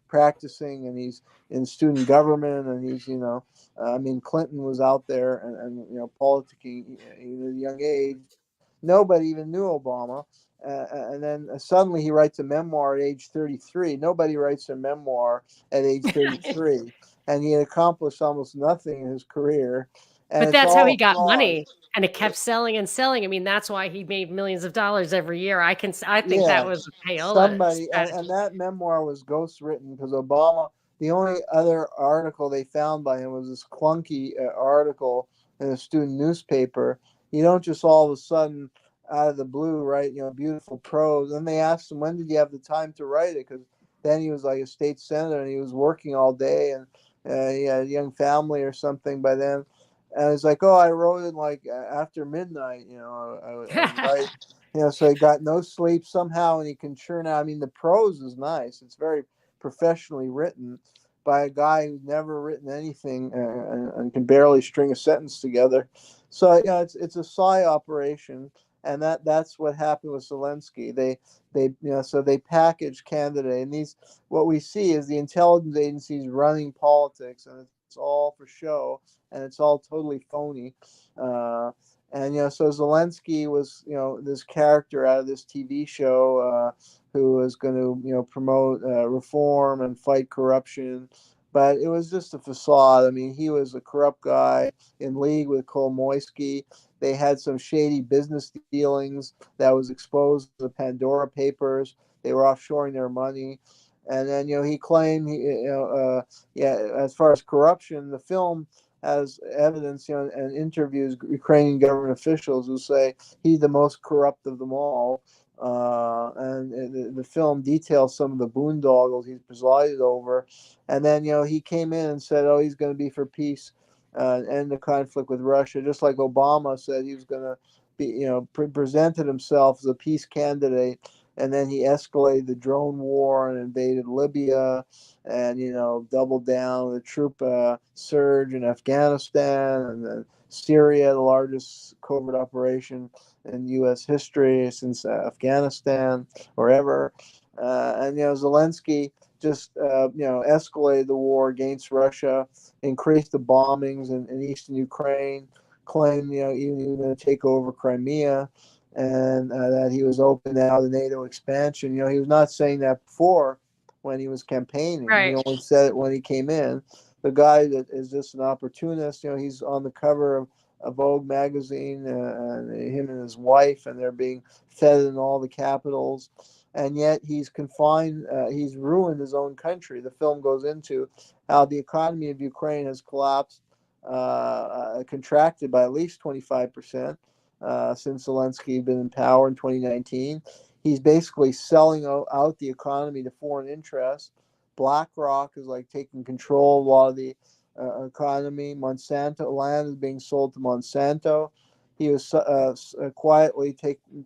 practicing, and he's in student government, and he's, I mean, Clinton was out there and politicking at a young age. Nobody even knew Obama. And then suddenly he writes a memoir at age 33. Nobody writes a memoir at age 33. And he had accomplished almost nothing in his career. And But it's that's how he all got fraud. money, and it kept selling and selling. I mean, that's why he made millions of dollars every year. I think that Yeah, was a payola somebody, and strategy. that memoir was ghostwritten because Obama. The only other article they found by him was this clunky article in a student newspaper. You don't just all of a sudden out of the blue write beautiful prose. And they asked him when did you have the time to write it because then he was like a state senator and he was working all day and he had a young family or something by then. And it's like, oh, I wrote it like after midnight. I would write so he got no sleep somehow, and he can churn out. I mean, the prose is nice. It's very professionally written by a guy who's never written anything and can barely string a sentence together. So it's a psi operation, and that's what happened with Zelensky. So they package candidate, and these what we see is the intelligence agencies running politics, and it's all for show, and it's all totally phony. And so Zelensky was this character out of this TV show who was going to promote reform and fight corruption, but it was just a facade. I mean, he was a corrupt guy in league with Kolomoisky. They had some shady business dealings that was exposed in the Pandora Papers. They were offshoring their money, and then he claimed yeah, as far as corruption, the film as evidence, and interviews Ukrainian government officials who say he's the most corrupt of them all. And the film details some of the boondoggles he's presided over. And then, he came in and said, oh, he's going to be for peace and end the conflict with Russia, just like Obama said he was going to be, presented himself as a peace candidate. And then he escalated the drone war and invaded Libya and doubled down the troop surge in Afghanistan and then Syria, the largest covert operation in U.S. history since Afghanistan or ever. And Zelensky just escalated the war against Russia, increased the bombings in eastern Ukraine, claimed even going to take over Crimea, and that he was open now to NATO expansion. He was not saying that before when he was campaigning. He Right. only said it when he came in. The guy that is just an opportunist. He's on the cover of Vogue magazine, and him and his wife, and they're being fed in all the capitals, and yet he's confined. He's ruined his own country. The film goes into how the economy of Ukraine has collapsed, contracted by at least 25% since Zelensky had been in power in 2019. He's basically selling out the economy to foreign interests. BlackRock is like taking control of a lot of the economy. Monsanto land is being sold to Monsanto. He was quietly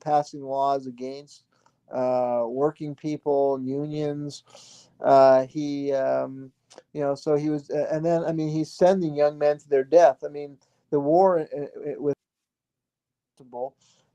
passing laws against working people and unions. So he was, and then I mean, he's sending young men to their death. I mean, the war with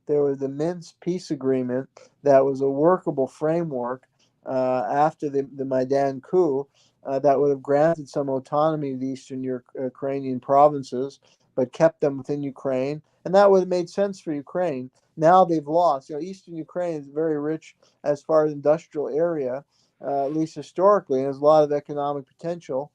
there was the Minsk peace agreement that was a workable framework after the Maidan coup that would have granted some autonomy to the eastern Ukrainian provinces, but kept them within Ukraine, and that would have made sense for Ukraine. Now they've lost. Eastern Ukraine is very rich as far as industrial area, at least historically, and has a lot of economic potential.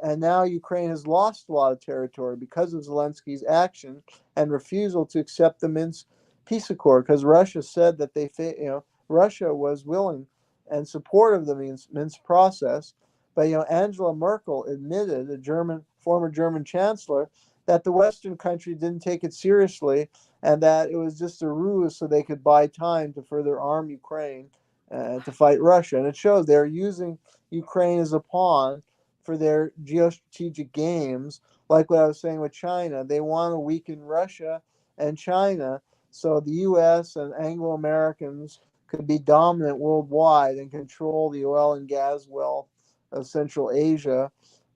And now Ukraine has lost a lot of territory because of Zelensky's action and refusal to accept the Minsk peace accord. Because Russia said that Russia was willing and supportive of the Minsk process, but Angela Merkel admitted, the former German chancellor, that the Western country didn't take it seriously and that it was just a ruse so they could buy time to further arm Ukraine to fight Russia. And it shows they're using Ukraine as a pawn for their geostrategic games, like what I was saying with China. They want to weaken Russia and China so the U.S. and Anglo-Americans could be dominant worldwide and control the oil and gas wealth of Central Asia.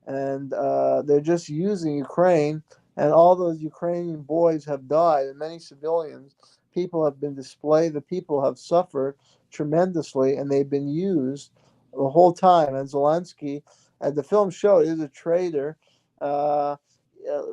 And they're just using Ukraine, and all those Ukrainian boys have died, and many civilians. People have been displaced. The people have suffered tremendously, and they've been used the whole time. And Zelensky, as the film showed, is a traitor,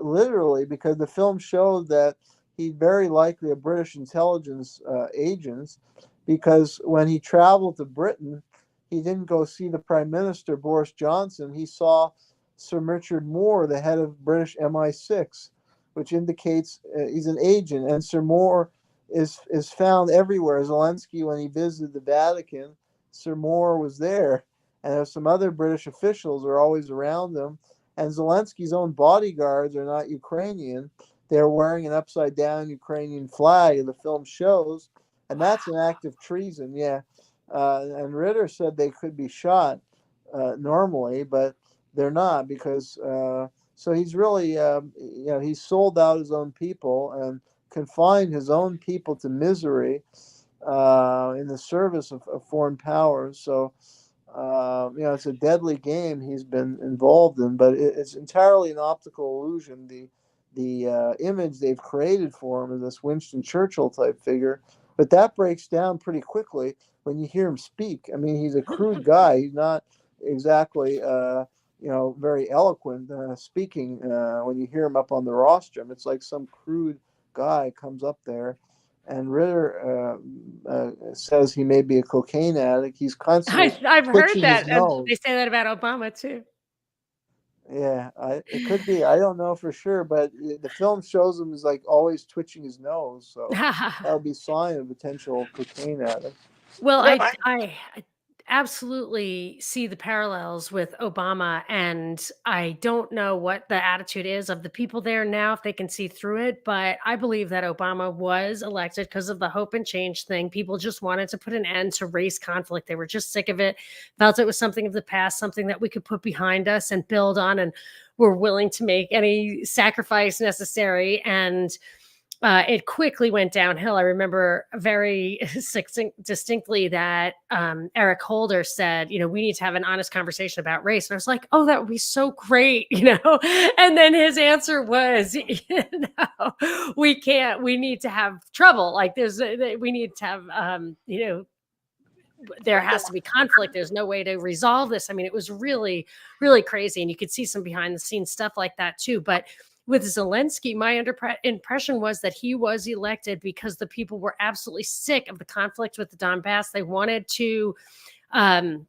literally, because the film showed that he's very likely a British intelligence agent, because when he traveled to Britain, he didn't go see the Prime Minister, Boris Johnson. He saw Sir Richard Moore, the head of British MI6, which indicates he's an agent. And Sir Moore is found everywhere. Zelensky, when he visited the Vatican, Sir Moore was there. And there's some other British officials are always around him. And Zelensky's own bodyguards are not Ukrainian. They're wearing an upside down Ukrainian flag, and the film shows. And that's an act of treason, yeah. And Ritter said they could be shot normally, but they're not, because so he's really he's sold out his own people and confined his own people to misery in the service of foreign powers. So it's a deadly game he's been involved in, but it's entirely an optical illusion. The image they've created for him is this Winston Churchill type figure, but that breaks down pretty quickly when you hear him speak. I mean, he's a crude guy. He's not exactly very eloquent speaking. When you hear him up on the rostrum, it's like some crude guy comes up there. And Ritter says he may be a cocaine addict. He's constantly I've heard twitching his that, and nose. they say that about Obama too. Yeah, it could be. I don't know for sure, but the film shows him as like always twitching his nose, so that would be a sign of potential cocaine addict. Well, I absolutely see the parallels with Obama, and I don't know what the attitude is of the people there now, if they can see through it, but I believe that Obama was elected because of the hope and change thing. People just wanted to put an end to race conflict. They were just sick of it, felt it was something of the past, something that we could put behind us and build on, and were willing to make any sacrifice necessary. And it quickly went downhill. I remember very distinctly that Eric Holder said, we need to have an honest conversation about race. And I was like, oh, that would be so great, And then his answer was, we can't. We need to have trouble. Like we need to have, there has to be conflict. There's no way to resolve this. I mean, it was really, really crazy. And you could see some behind the scenes stuff like that too. But with Zelensky, my impression was that he was elected because the people were absolutely sick of the conflict with the Donbass. Um,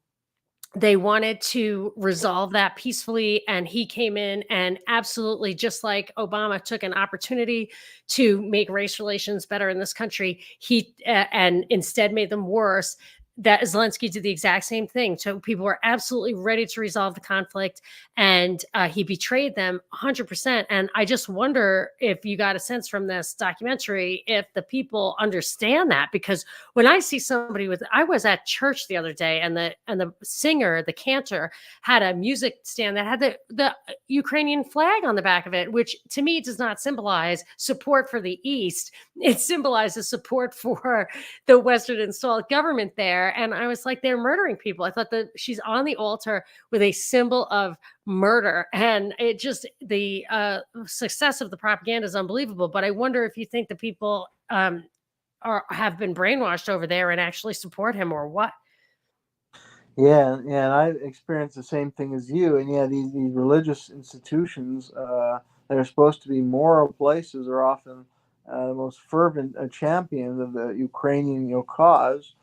they wanted to resolve that peacefully, and he came in and absolutely, just like Obama took an opportunity to make race relations better in this country, he and instead made them worse. That Zelensky did the exact same thing. So people were absolutely ready to resolve the conflict, and he betrayed them 100%. And I just wonder if you got a sense from this documentary if the people understand that, because when I see somebody I was at church the other day, and the singer, the cantor, had a music stand that had the Ukrainian flag on the back of it, which to me does not symbolize support for the East. It symbolizes support for the Western installed government there. And I was like, they're murdering people. I thought that she's on the altar with a symbol of murder, and it just, the success of the propaganda is unbelievable. But I wonder if you think the people have been brainwashed over there and actually support him, or what. Yeah, yeah, and I experienced the same thing as you. And yeah, these religious institutions that are supposed to be moral places are often the most fervent champions of the Ukrainian, cause.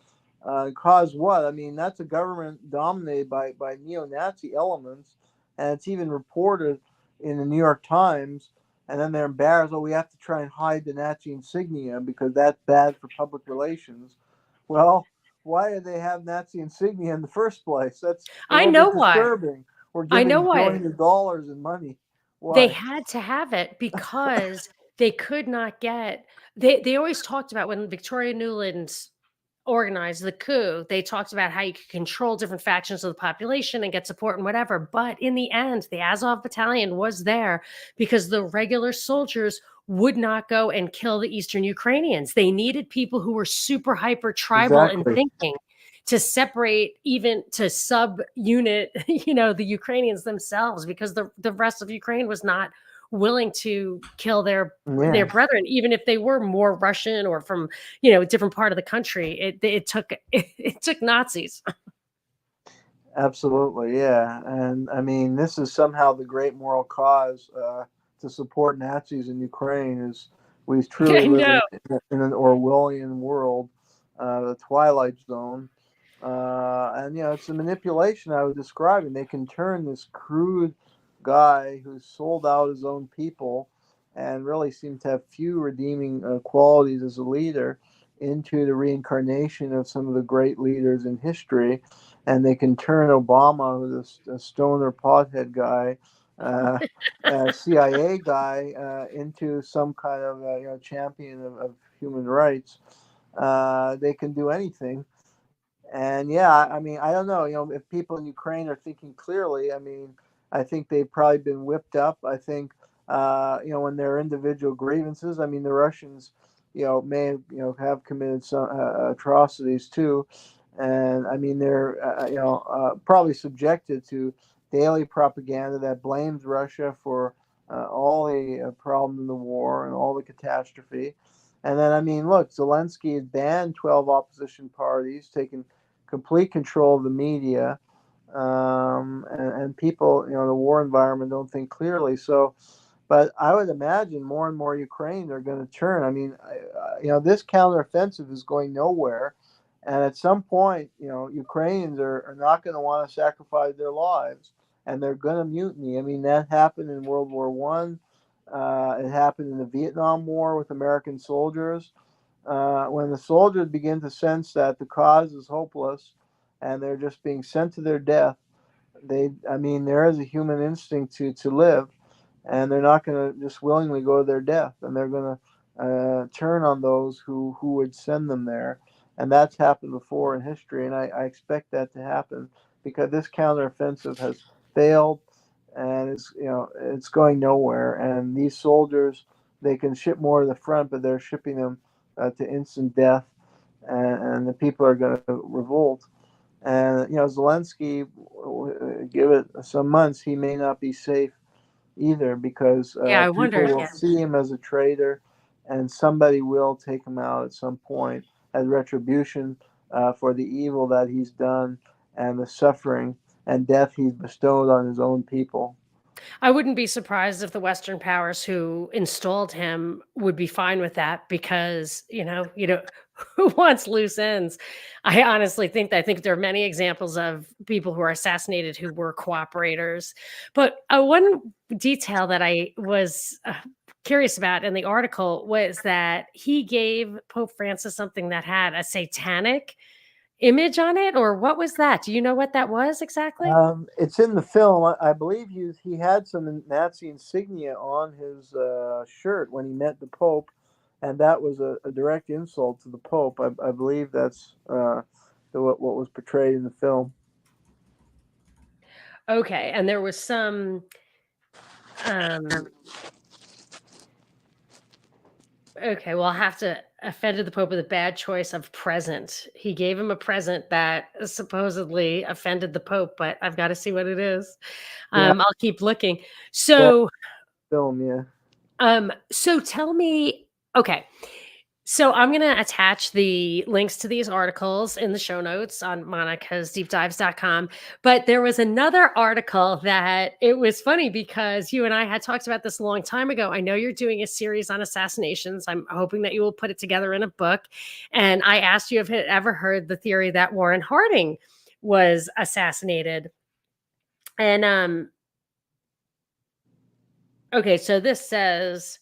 Cause what? I mean, that's a government dominated by neo-Nazi elements, and it's even reported in the New York Times. And then they're embarrassed. Oh, we have to try and hide the Nazi insignia because that's bad for public relations. Well, why do they have Nazi insignia in the first place? That's a I little know bit why. disturbing. We're I know giving why. billions of dollars in money. They Why? had to have it because they could not get, they always talked about when Victoria Nuland organized the coup, they talked about how you could control different factions of the population and get support and whatever. But in the end, the Azov battalion was there because the regular soldiers would not go and kill the Eastern Ukrainians. They needed people who were super hyper tribal in Exactly. thinking to separate, even to sub unit, the Ukrainians themselves, because the rest of Ukraine was not willing to kill their Yeah, brethren, even if they were more Russian or from a different part of the country. It took it took Nazis. absolutely. Yeah. And I mean, this is somehow the great moral cause to support Nazis in Ukraine is we truly I live know. in an Orwellian world, the Twilight Zone. And it's the manipulation I was describing. They can turn this crude guy who's sold out his own people and really seems to have few redeeming qualities as a leader into the reincarnation of some of the great leaders in history. And they can turn Obama, who's a stoner pothead guy, uh, CIA guy, into some kind of champion of human rights. They can do anything. And yeah, I mean, I don't know, if people in Ukraine are thinking clearly, I mean, I think they've probably been whipped up. I think, when there are individual grievances, I mean, the Russians, may have committed some atrocities too. And I mean, they're, probably subjected to daily propaganda that blames Russia for all the problems in the war and all the catastrophe. And then, I mean, look, Zelensky had banned 12 opposition parties, taken complete control of the media, and people, the war environment don't think clearly. So, but I would imagine more and more Ukrainians are going to turn. I mean, this counteroffensive is going nowhere. And at some point, Ukrainians are not going to want to sacrifice their lives, and they're going to mutiny. I mean, that happened in World War One. It happened in the Vietnam War with American soldiers. When the soldiers begin to sense that the cause is hopeless and they're just being sent to their death, I mean, there is a human instinct to live, and they're not going to just willingly go to their death, and they're going to turn on those who would send them there. And that's happened before in history, and I expect that to happen because this counteroffensive has failed, and it's going nowhere. And these soldiers, they can ship more to the front, but they're shipping them to instant death, and the people are going to revolt. And Zelensky, give it some months, he may not be safe either because Yeah, I people wonder. will Yeah. see him as a traitor, and somebody will take him out at some point as retribution for the evil that he's done and the suffering and death he's bestowed on his own people. I wouldn't be surprised if the Western powers who installed him would be fine with that because, who wants loose ends? I honestly think there are many examples of people who are assassinated who were cooperators. But one detail that I was curious about in the article was that he gave Pope Francis something that had a satanic image on it, or what was that? Do you know what that was exactly? It's in the film. I believe he had some Nazi insignia on his shirt when he met the Pope, and that was a direct insult to the Pope. I believe that's what was portrayed in the film. Okay, and there was some um okay, well, I'll have to offended the Pope with a bad choice of present. He gave him a present that supposedly offended the Pope, but I've got to see what it is. Yeah, I'll keep looking. that So, film. Yeah. so tell me, okay. So I'm going to attach the links to these articles in the show notes on monicasdeepdives.com. But there was another article that it was funny because you and I had talked about this a long time ago. I know you're doing a series on assassinations. I'm hoping that you will put it together in a book. And I asked you if you had ever heard the theory that Warren Harding was assassinated. And okay, so this says,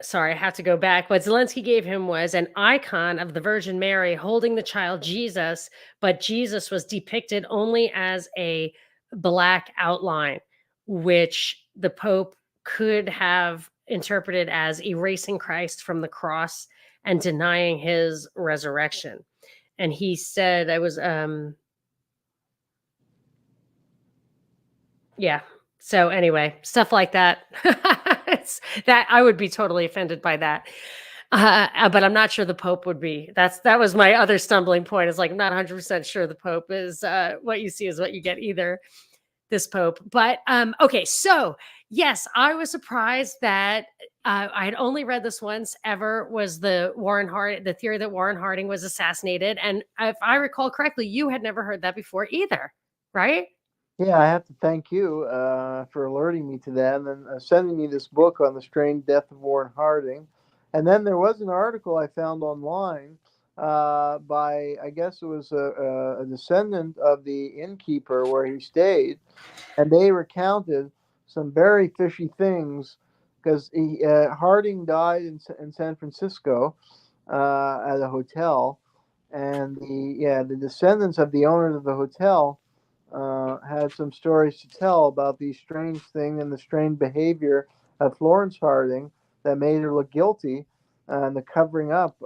sorry, I have to go back. What Zelensky gave him was an icon of the Virgin Mary holding the child Jesus, but Jesus was depicted only as a black outline, which the Pope could have interpreted as erasing Christ from the cross and denying his resurrection. And he said, I was, yeah. So anyway, stuff like that. It's that I would be totally offended by that. But I'm not sure the Pope would be. That was my other stumbling point. Is like I'm not 100% sure the Pope is what you see is what you get either. This Pope, but okay. So yes, I was surprised that I had only read this once ever. Was the theory that Warren Harding was assassinated, and if I recall correctly, you had never heard that before either, right? Yeah, I have to thank you for alerting me to that and then sending me this book on the strange death of Warren Harding. And then there was an article I found online by, I guess it was a descendant of the innkeeper where he stayed, and they recounted some very fishy things because Harding died in San Francisco at a hotel, and the descendants of the owners of the hotel had some stories to tell about the strange thing and the strange behavior of Florence Harding that made her look guilty and the covering up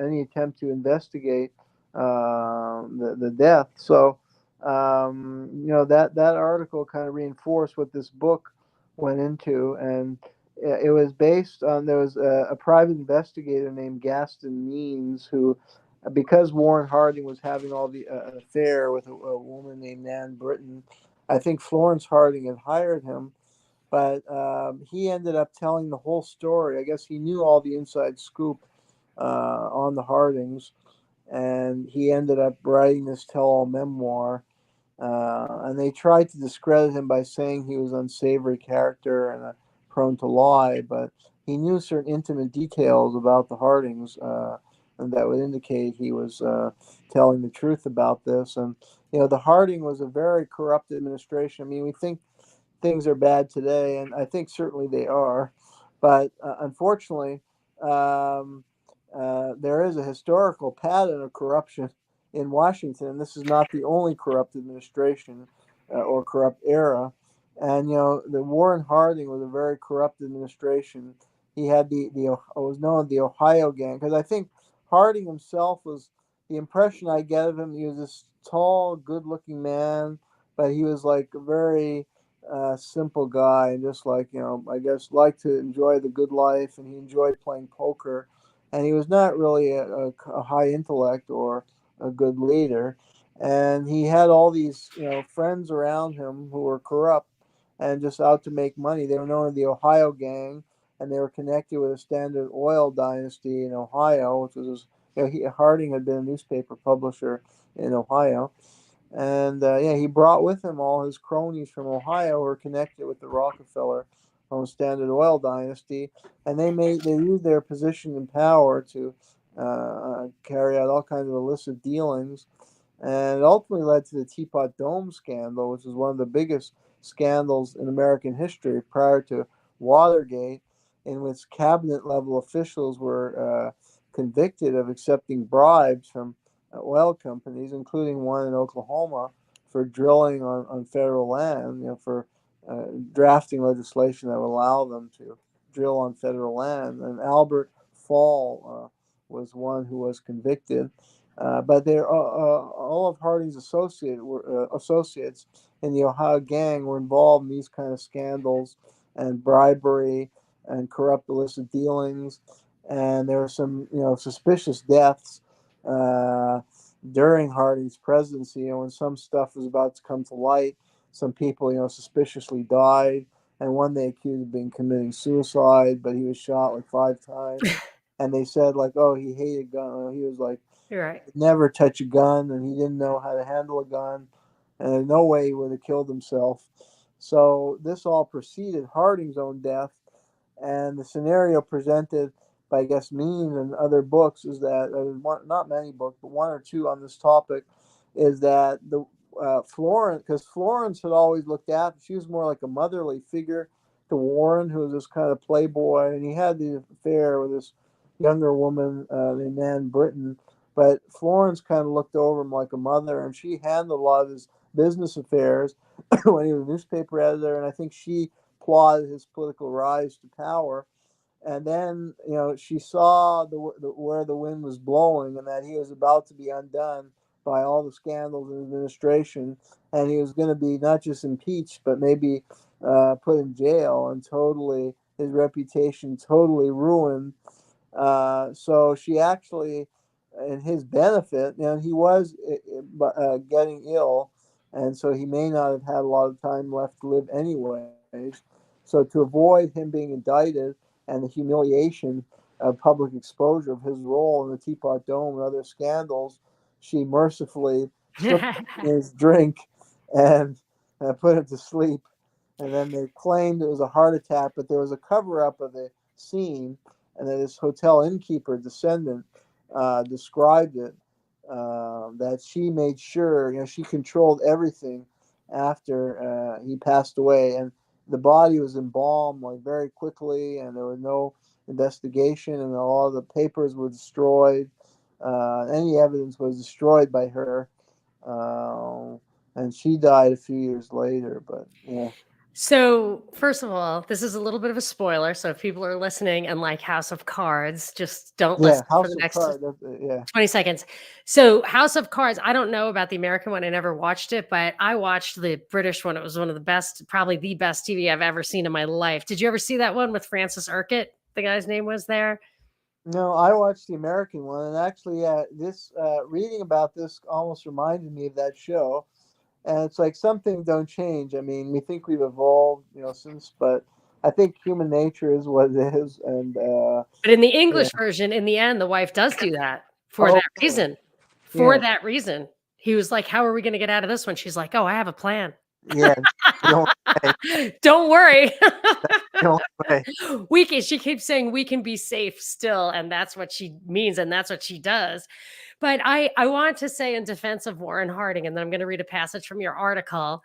any attempt to investigate the death. So, that article kind of reinforced what this book went into, and it was based on there was a private investigator named Gaston Means who because Warren Harding was having all the an affair with a woman named Nan Britton, I think Florence Harding had hired him, but he ended up telling the whole story. I guess he knew all the inside scoop on the Hardings, and he ended up writing this tell-all memoir. And they tried to discredit him by saying he was an unsavory character and prone to lie, but he knew certain intimate details about the Hardings. And that would indicate he was telling the truth about this. And the Harding was a very corrupt administration. I mean, we think things are bad today, and I think certainly they are, but unfortunately, um, there is a historical pattern of corruption in Washington, and this is not the only corrupt administration or corrupt era. And the Warren Harding was a very corrupt administration. He had the was known as the Ohio Gang because I think Harding himself was the impression I get of him. He was this tall, good-looking man, but he was like a very simple guy, and just like I guess liked to enjoy the good life, and he enjoyed playing poker, and he was not really a high intellect or a good leader, and he had all these friends around him who were corrupt and just out to make money. They were known as the Ohio Gang, and they were connected with a Standard Oil dynasty in Ohio, which was Harding had been a newspaper publisher in Ohio. And he brought with him all his cronies from Ohio who were connected with the Rockefeller Standard Oil dynasty, and they used their position and power to carry out all kinds of illicit dealings, and it ultimately led to the Teapot Dome scandal, which is one of the biggest scandals in American history prior to Watergate, in which cabinet level officials were convicted of accepting bribes from oil companies, including one in Oklahoma, for drilling on federal land, for drafting legislation that would allow them to drill on federal land. And Albert Fall was one who was convicted. But all of Harding's associates in the Ohio gang were involved in these kind of scandals and bribery and corrupt illicit dealings. And there were some, suspicious deaths during Harding's presidency. And when some stuff was about to come to light, some people, suspiciously died. And one they accused of committing suicide, but he was shot like 5 times. And they said, like, oh, he hated gun. He was like, right. never touch a gun, and he didn't know how to handle a gun, and there's no way he would have killed himself. So this all preceded Harding's own death, and the scenario presented by, I guess, Means and other books is that, not many books, but one or two on this topic, is that the Florence, because Florence had always looked after, she was more like a motherly figure to Warren, who was this kind of playboy, and he had the affair with this younger woman named Anne Britton. But Florence kind of looked over him like a mother, and she handled a lot of his business affairs when he was a newspaper editor, and I think she plotted his political rise to power. And then, she saw where the wind was blowing and that he was about to be undone by all the scandals in the administration, and he was going to be not just impeached, but maybe put in jail and his reputation totally ruined. So she actually, in his benefit, he was getting ill, and so he may not have had a lot of time left to live anyways. So to avoid him being indicted and the humiliation of public exposure of his role in the Teapot Dome and other scandals, she mercifully stripped his drink and put him to sleep. And then they claimed it was a heart attack, but there was a cover-up of the scene, and then this hotel innkeeper descendant described it, that she made sure, she controlled everything after he passed away, and the body was embalmed like very quickly, and there was no investigation, and all the papers were destroyed. Any evidence was destroyed by her, and she died a few years later. But yeah. So, first of all, this is a little bit of a spoiler. So, if people are listening and like House of Cards, just don't listen for House the of next Cards. 20 seconds. So, House of Cards, I don't know about the American one. I never watched it, but I watched the British one. It was one of the best, probably the best TV I've ever seen in my life. Did you ever see that one with Francis Urquhart? The guy's name was there. No, I watched the American one, and actually, this reading about this almost reminded me of that show. And it's like some things don't change. I mean, we think we've evolved, since, but I think human nature is what it is. And but in the English version, in the end, the wife does do that for that reason. For that reason, he was like, "How are we going to get out of this one?" She's like, "Oh, I have a plan." Yeah, don't worry. She keeps saying we can be safe still, and that's what she means, and that's what she does. But I want to say in defense of Warren Harding, and then I'm going to read a passage from your article,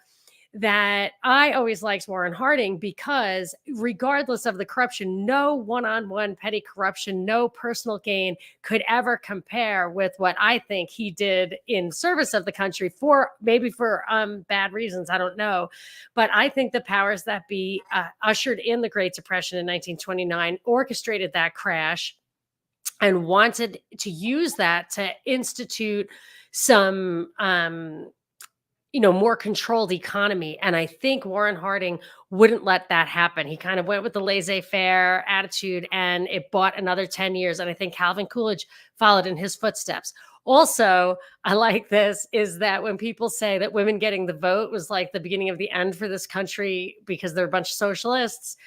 that I always liked Warren Harding because regardless of the corruption, no one-on-one petty corruption, no personal gain could ever compare with what I think he did in service of the country for bad reasons. I don't know. But I think the powers that be ushered in the Great Depression in 1929, orchestrated that crash, and wanted to use that to institute some more controlled economy. And I think Warren Harding wouldn't let that happen. He kind of went with the laissez-faire attitude, and it bought another 10 years. And I think Calvin Coolidge followed in his footsteps. Also, I like this, is that when people say that women getting the vote was like the beginning of the end for this country because they're a bunch of socialists,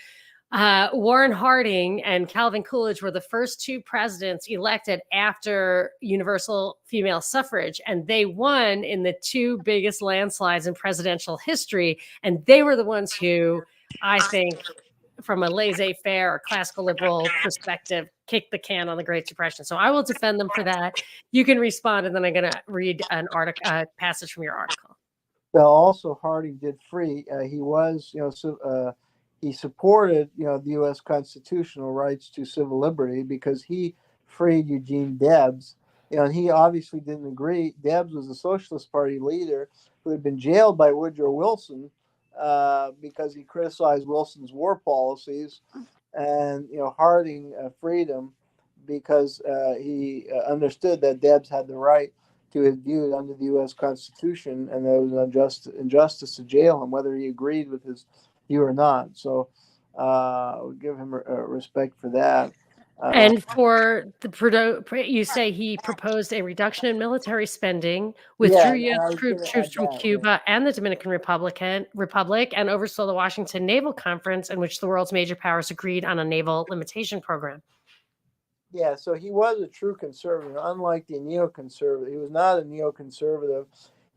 Warren Harding and Calvin Coolidge were the first two presidents elected after universal female suffrage, and they won in the two biggest landslides in presidential history. And they were the ones who, I think, from a laissez-faire or classical liberal perspective, kicked the can on the Great Depression. So I will defend them for that. You can respond, and then I'm going to read an article, passage from your article. Well, also Harding did free. He was, he supported, the U.S. constitutional rights to civil liberty because he freed Eugene Debs. And he obviously didn't agree. Debs was a Socialist Party leader who had been jailed by Woodrow Wilson because he criticized Wilson's war policies. And, Harding freed him because he understood that Debs had the right to his views under the U.S. Constitution, and there was an injustice to jail him, whether he agreed with his view or not. So we'll give him respect for that. And for you say he proposed a reduction in military spending, withdrew U.S. troops from Cuba and the Dominican Republic, and oversaw the Washington Naval Conference, in which the world's major powers agreed on a naval limitation program. Yeah, so he was a true conservative, unlike the neoconservative. He was not a neoconservative.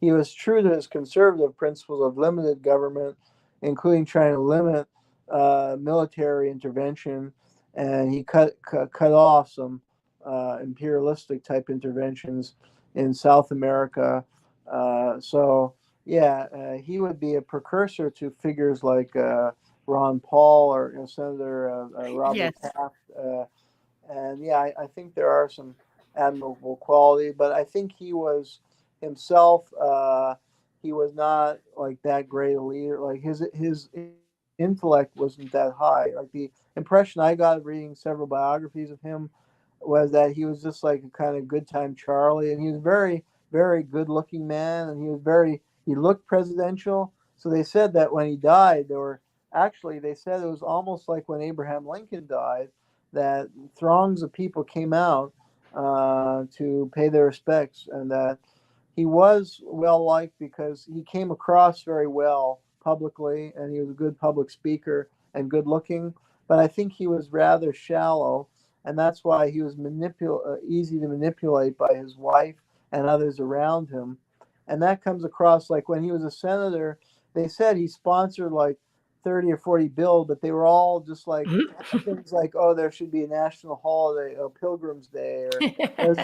He was true to his conservative principles of limited government, including trying to limit military intervention, and he cut off some imperialistic type interventions in South America. He would be a precursor to figures like Ron Paul or Senator Robert Taft. And I think there are some admirable qualities, but I think he was himself. He was not like that great a leader. Like his intellect wasn't that high. Like the impression I got of reading several biographies of him was that he was just like a kind of good time Charlie, and he was very, very good looking man, and he looked presidential. So they said that when he died, they said it was almost like when Abraham Lincoln died, that throngs of people came out to pay their respects, and that he was well liked because he came across very well publicly, and he was a good public speaker and good looking. But I think he was rather shallow, and that's why he was easy to manipulate by his wife and others around him. And that comes across like when he was a senator, they said he sponsored like 30 or 40 bills, but they were all just like things like, oh, there should be a national holiday, Pilgrim's Day, or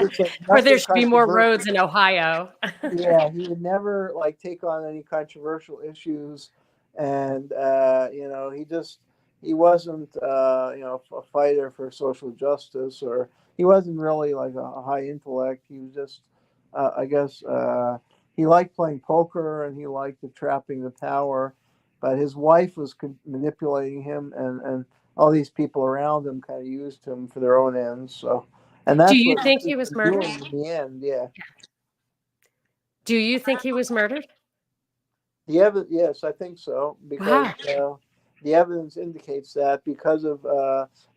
there should be more roads in Ohio. Yeah, he would never like take on any controversial issues, and he wasn't a fighter for social justice, or he wasn't really like a high intellect. He was just I guess he liked playing poker, and he liked trapping the power. But his wife was manipulating him, and all these people around him kind of used him for their own ends. So, and that's do you think he was murdered in the end? Yeah. Do you think he was murdered? Yes, I think so, because the evidence indicates that because of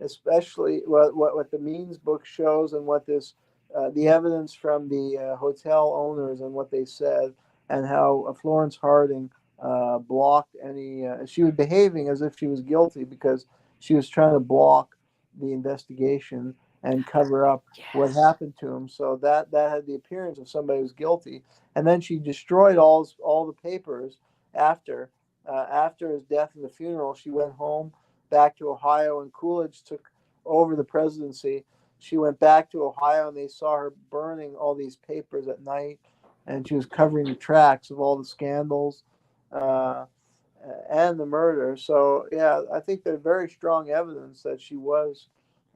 especially what the Means book shows, and what the evidence from the hotel owners and what they said, and how Florence Harding blocked any. She was behaving as if she was guilty because she was trying to block the investigation and cover up what happened to him. So that had the appearance of somebody who's guilty. And then she destroyed all the papers after his death and the funeral. She went home back to Ohio, and Coolidge took over the presidency. She went back to Ohio, and they saw her burning all these papers at night, and she was covering the tracks of all the scandals and the murder. So I think there's very strong evidence that she was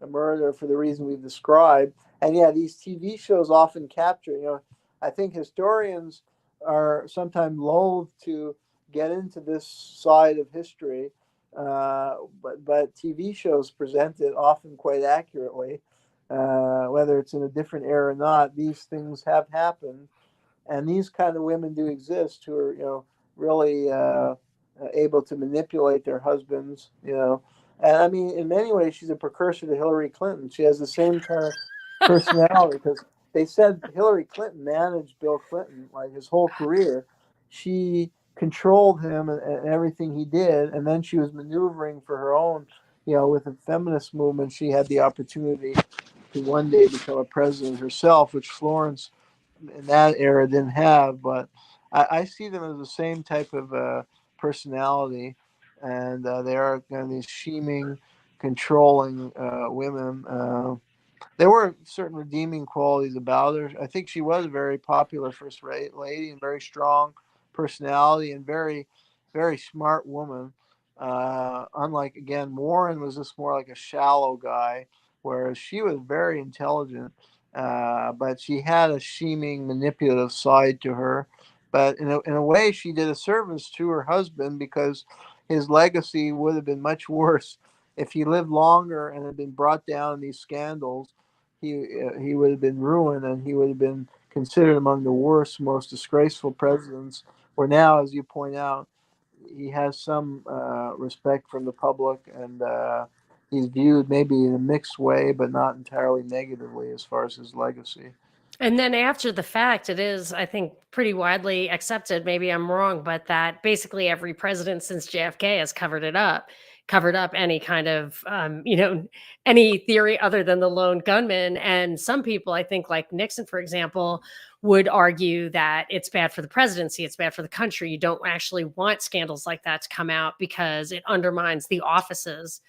a murderer for the reason we've described. And these TV shows often capture, I think historians are sometimes loath to get into this side of history, but TV shows present it often quite accurately. Whether it's in a different era or not, these things have happened, and these kind of women do exist who are, really able to manipulate their husbands, And I mean, in many ways, she's a precursor to Hillary Clinton. She has the same kind of personality, because they said Hillary Clinton managed Bill Clinton like his whole career. She controlled him and everything he did, and then she was maneuvering for her own, with the feminist movement, she had the opportunity to one day become a president herself, which Florence in that era didn't have. But I see them as the same type of personality, and they are kind of these scheming, controlling women. There were certain redeeming qualities about her. I think she was a very popular first lady and very strong personality and very, very smart woman. Unlike, again, Warren was just more like a shallow guy, whereas she was very intelligent, but she had a scheming, manipulative side to her. But in a way, she did a service to her husband because his legacy would have been much worse if he lived longer and had been brought down in these scandals. He would have been ruined, and he would have been considered among the worst, most disgraceful presidents. Where now, as you point out, he has some respect from the public, and he's viewed maybe in a mixed way, but not entirely negatively as far as his legacy. And then after the fact, it is, I think, pretty widely accepted. Maybe I'm wrong, but that basically every president since JFK has covered up any kind of, any theory other than the lone gunman. And some people, I think, like Nixon, for example, would argue that it's bad for the presidency, it's bad for the country. You don't actually want scandals like that to come out because it undermines the offices.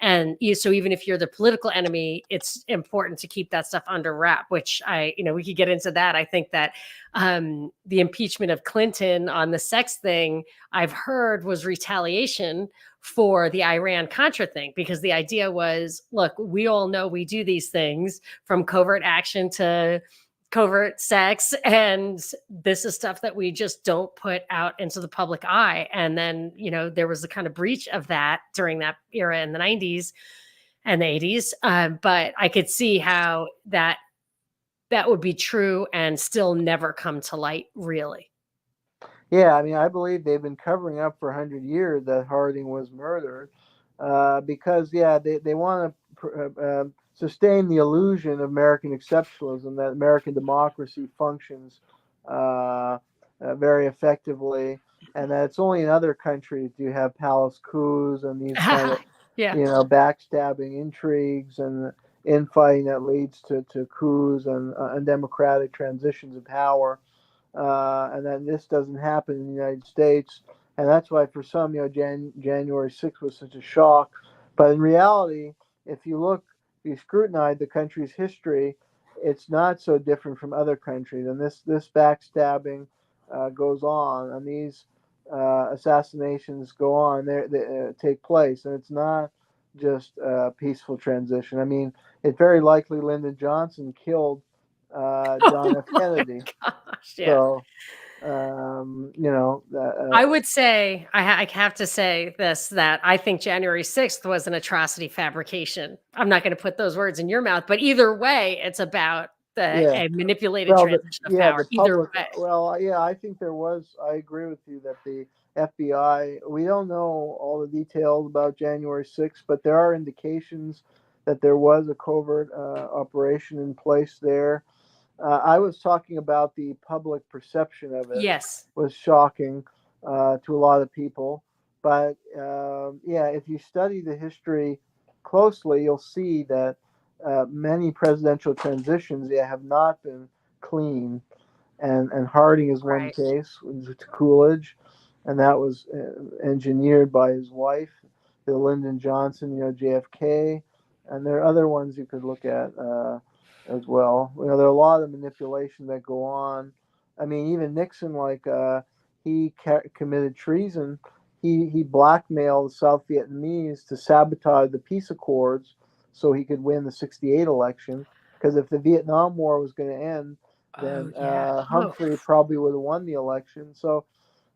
And so even if you're the political enemy, it's important to keep that stuff under wrap, which we could get into that. I think that the impeachment of Clinton on the sex thing, I've heard, was retaliation for the Iran-Contra thing, because the idea was, look, we all know we do these things, from covert action to covert sex, and this is stuff that we just don't put out into the public eye. And then there was the kind of breach of that during that era in the 90s and the 80s, but I could see how that would be true and still never come to light, really. Yeah, I mean, I believe they've been covering up for 100 years that Harding was murdered because, yeah, they want to sustain the illusion of American exceptionalism, that American democracy functions very effectively, and that it's only in other countries do you have palace coups and these kind of, Yeah. backstabbing intrigues and infighting that leads to coups and undemocratic transitions of power. And then this doesn't happen in the United States, and that's why for some, January 6th was such a shock. But in reality, if you scrutinize the country's history, it's not so different from other countries, and this backstabbing goes on, and these assassinations go on. They take place, and it's not just a peaceful transition. I mean, it's very likely Lyndon Johnson killed John F. Kennedy. Gosh, yeah. So, I would say, I have to say this, that I think January 6th was an atrocity fabrication. I'm not going to put those words in your mouth, but either way, it's about a manipulated transition of power. The Either public. way. Well, yeah, I think there was. I agree with you that the FBI. We don't know all the details about January 6th, but there are indications that there was a covert operation in place there. I was talking about the public perception of it. Yes. Was shocking to a lot of people. But yeah, if you study the history closely, you'll see that many presidential transitions have not been clean. And Harding is one Right. case, with Coolidge, and that was engineered by his wife, the Lyndon Johnson, JFK, and there are other ones you could look at as well. There are a lot of manipulation that go on. I mean, even Nixon, like he committed treason. He blackmailed the South Vietnamese to sabotage the peace accords so he could win the '68 election. Because if the Vietnam War was going to end, then Humphrey probably would have won the election. So,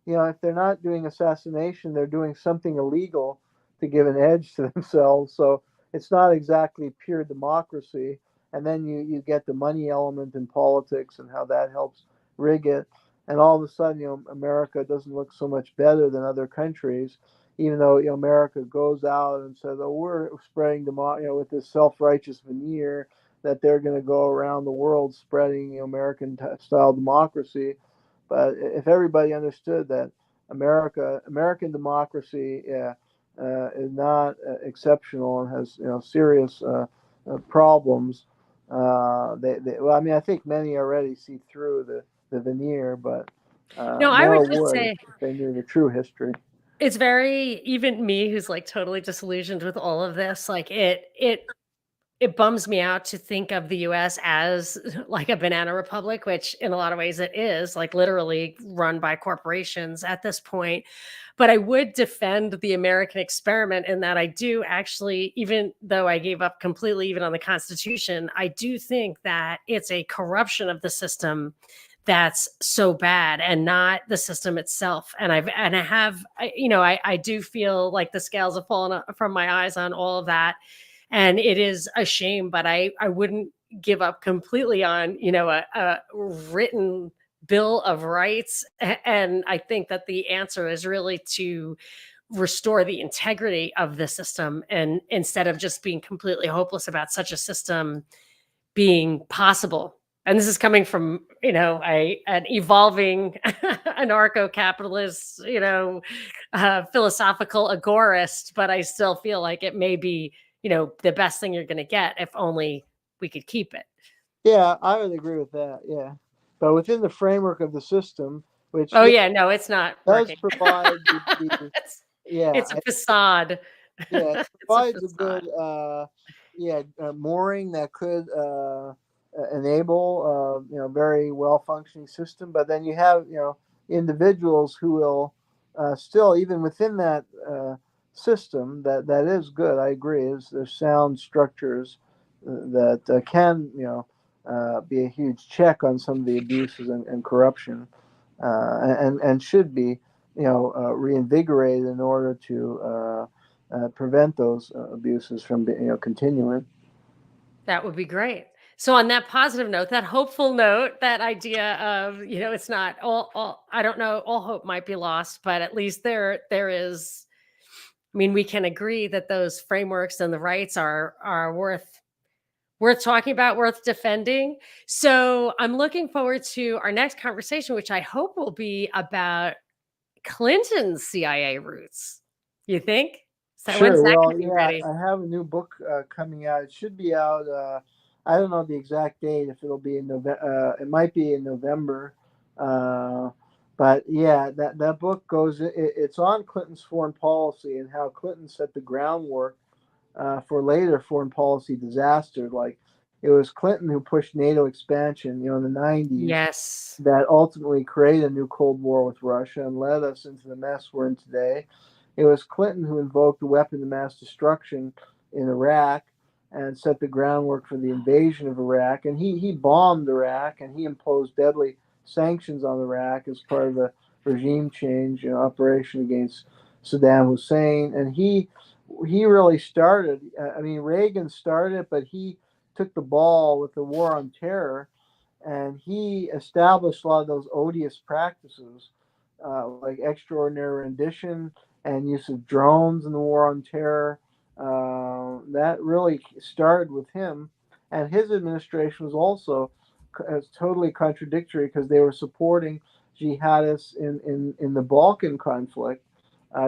if they're not doing assassination, they're doing something illegal to give an edge to themselves. So it's not exactly pure democracy. And then you get the money element in politics and how that helps rig it. And all of a sudden, America doesn't look so much better than other countries, even though America goes out and says, "Oh, we're spreading with this self-righteous veneer that they're going to go around the world spreading American-style democracy." But if everybody understood that American democracy is not exceptional and has serious problems. Well, I mean, I think many already see through the veneer, but No, I would more just would say if they knew the true history. it's very even me who's like totally disillusioned with all of this. Like it bums me out to think of the US as like a banana republic, which in a lot of ways it is, like literally run by corporations at this point. But I would defend the American experiment in that I do actually, even though I gave up completely, even on the Constitution, I do think that it's a corruption of the system that's so bad and not the system itself. And I do feel like the scales have fallen from my eyes on all of that, and it is a shame, but I wouldn't give up completely on a written bill of rights. And I think that the answer is really to restore the integrity of the system, and instead of just being completely hopeless about such a system being possible. And this is coming from an evolving anarcho-capitalist, philosophical agorist, but I still feel like it may be the best thing you're going to get if only we could keep it. Yeah, I would agree with that. Yeah, but within the framework of the system, which Oh yeah, no, it's not does working. provide the it's, yeah, it's a facade. yeah, it It's a provides a facade. good mooring that could enable very well functioning system. But then you have individuals who will still, even within that system that is good. I agree. Is there's sound structures that can be a huge check on some of the abuses and corruption, and should be reinvigorated in order to prevent those abuses from continuing. That would be great. So on that positive note, that hopeful note, that idea of, it's not all I don't know, all hope might be lost, but at least there is, I mean, we can agree that those frameworks and the rights are worth talking about, worth defending. So I'm looking forward to our next conversation, which I hope will be about Clinton's CIA roots. You think? So when's Sure. that Well, going to be yeah, ready? I have a new book coming out. It should be out. I don't know the exact date. If it'll be in November, it might be in November. Uh, but yeah, that book goes. It's on Clinton's foreign policy and how Clinton set the groundwork for later foreign policy disaster. Like it was Clinton who pushed NATO expansion, in the '90s, Yes. that ultimately created a new Cold War with Russia and led us into the mess we're in today. It was Clinton who invoked the weapon of mass destruction in Iraq and set the groundwork for the invasion of Iraq. And he bombed Iraq and he imposed deadly sanctions on Iraq as part of the regime change operation against Saddam Hussein. And he really started. I mean, Reagan started, but he took the ball with the war on terror, and he established a lot of those odious practices, like extraordinary rendition and use of drones in the war on terror. That really started with him, and his administration was also totally contradictory because they were supporting jihadists in the Balkan conflict,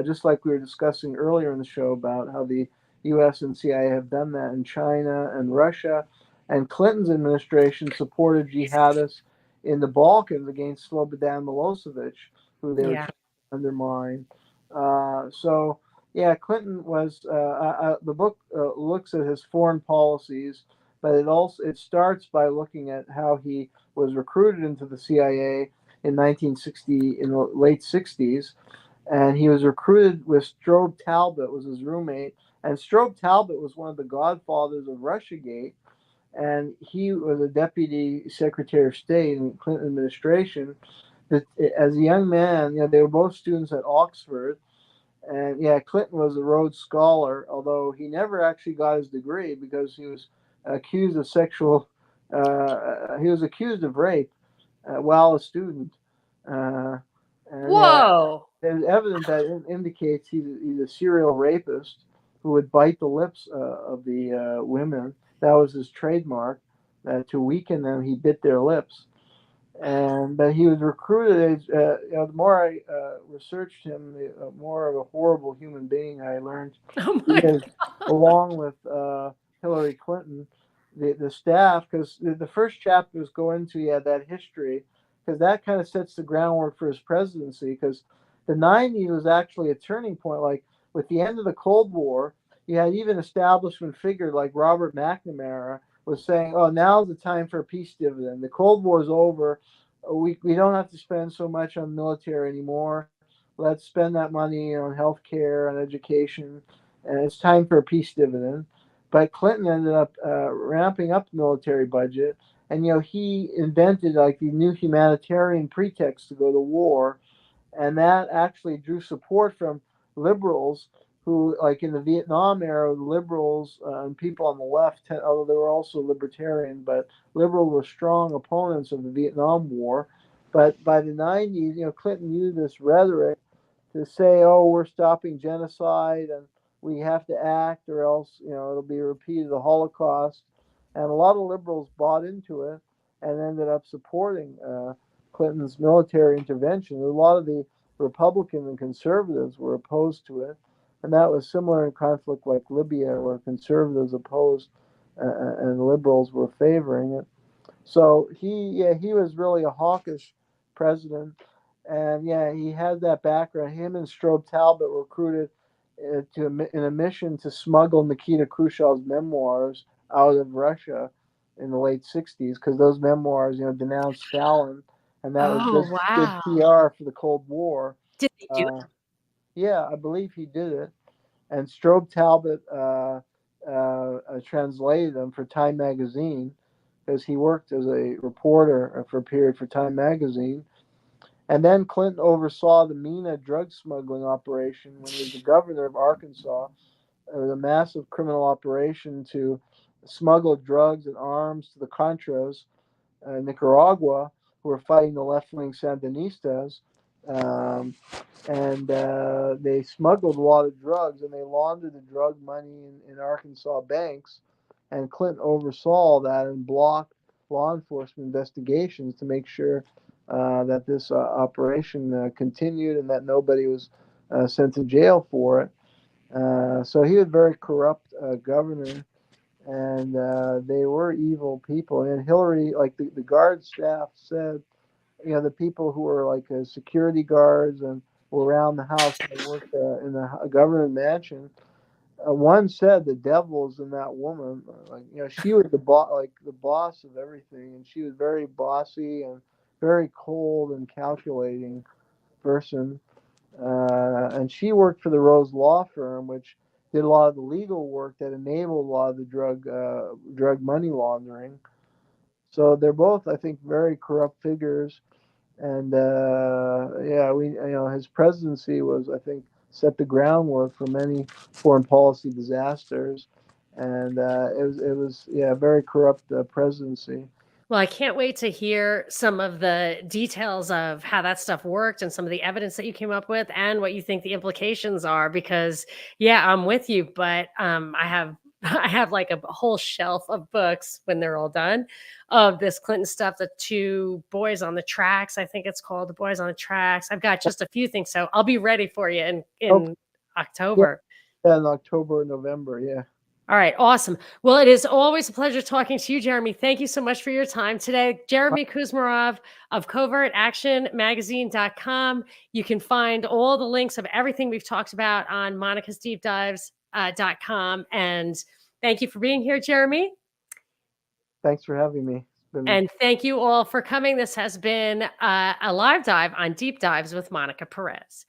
just like we were discussing earlier in the show about how the U.S. and CIA have done that in China and Russia. And Clinton's administration supported jihadists in the Balkans against Slobodan Milosevic, who they were Yeah. trying to undermine. So, yeah, Clinton was. The book looks at his foreign policies, but it starts by looking at how he was recruited into the CIA in 1960, in the late 60s, and he was recruited with Strobe Talbot was his roommate, and Strobe Talbot was one of the godfathers of Russiagate, and he was a deputy secretary of state in the Clinton administration. That as a young man, they were both students at Oxford, and yeah, Clinton was a Rhodes Scholar, although he never actually got his degree because he was accused of sexual. He was accused of rape while a student, uh, and yeah, Whoa. there's evidence that indicates he's a serial rapist who would bite the lips of the women. That was his trademark. To weaken them, he bit their lips. But he was recruited. The more I researched him, the more of a horrible human being I learned Oh he my is, God. along with Hillary Clinton, the staff. Because the first chapters go into that history, because that kind of sets the groundwork for his presidency. Because the '90s was actually a turning point. Like with the end of the Cold War, you had even establishment figures like Robert McNamara was saying, "Oh, now's the time for a peace dividend. The Cold War is over. We don't have to spend so much on military anymore. Let's spend that money on health care and education, and it's time for a peace dividend." But Clinton ended up ramping up the military budget, and he invented like the new humanitarian pretext to go to war, and that actually drew support from liberals who, like in the Vietnam era, the liberals and people on the left, although they were also libertarian, but liberals were strong opponents of the Vietnam War. But by the '90s, Clinton used this rhetoric to say, "Oh, we're stopping genocide and we have to act, or else, it'll be a repeat of the Holocaust." And a lot of liberals bought into it and ended up supporting Clinton's military intervention. A lot of the Republicans and conservatives were opposed to it, and that was similar in conflict like Libya, where conservatives opposed and liberals were favoring it. So he was really a hawkish president, and he had that background. Him and Strobe Talbot were recruited in a mission to smuggle Nikita Khrushchev's memoirs out of Russia in the late '60s, because those memoirs, denounced Stalin, and that was Oh, good wow. PR for the Cold War. Did they do Uh, yeah, I believe he did it, and Strobe Talbot translated them for Time Magazine, because he worked as a reporter for a period for Time Magazine. And then Clinton oversaw the MENA drug smuggling operation when he was the governor of Arkansas. It was a massive criminal operation to smuggle drugs and arms to the Contras, Nicaragua, who were fighting the left wing Sandinistas. Um, and they smuggled a lot of drugs, and they laundered the drug money in Arkansas banks. And Clinton oversaw that and blocked law enforcement investigations to make sure that this operation continued and that nobody was sent to jail for it. So he was a very corrupt governor, and they were evil people. And Hillary, like the guard staff said, the people who were like security guards and were around the house and they worked in the government mansion. One said the devil's in that woman. Like she was the boss of everything, and she was very bossy and very cold and calculating person. And she worked for the Rose Law Firm, which did a lot of the legal work that enabled a lot of the drug money laundering. So they're both, I think, very corrupt figures. And his presidency was, I think, set the groundwork for many foreign policy disasters, and it was a very corrupt presidency. Well, I can't wait to hear some of the details of how that stuff worked and some of the evidence that you came up with and what you think the implications are because yeah, I'm with you, but I have I have like a whole shelf of books when they're all done of this Clinton stuff, the two boys on the tracks, I think it's called the boys on the tracks. I've got just a few things, so I'll be ready for you in Okay, yeah, October. yeah, in October, November, yeah. All right, awesome. Well, it is always a pleasure talking to you, Jeremy. Thank you so much for your time today. Jeremy Kuzmarov of covertactionmagazine.com. You can find all the links of everything we've talked about on monicasdeepdives.com. And thank you for being here, Jeremy. Thanks for having me. It's been And thank you all for coming. This has been a live dive on Deep Dives with Monica Perez.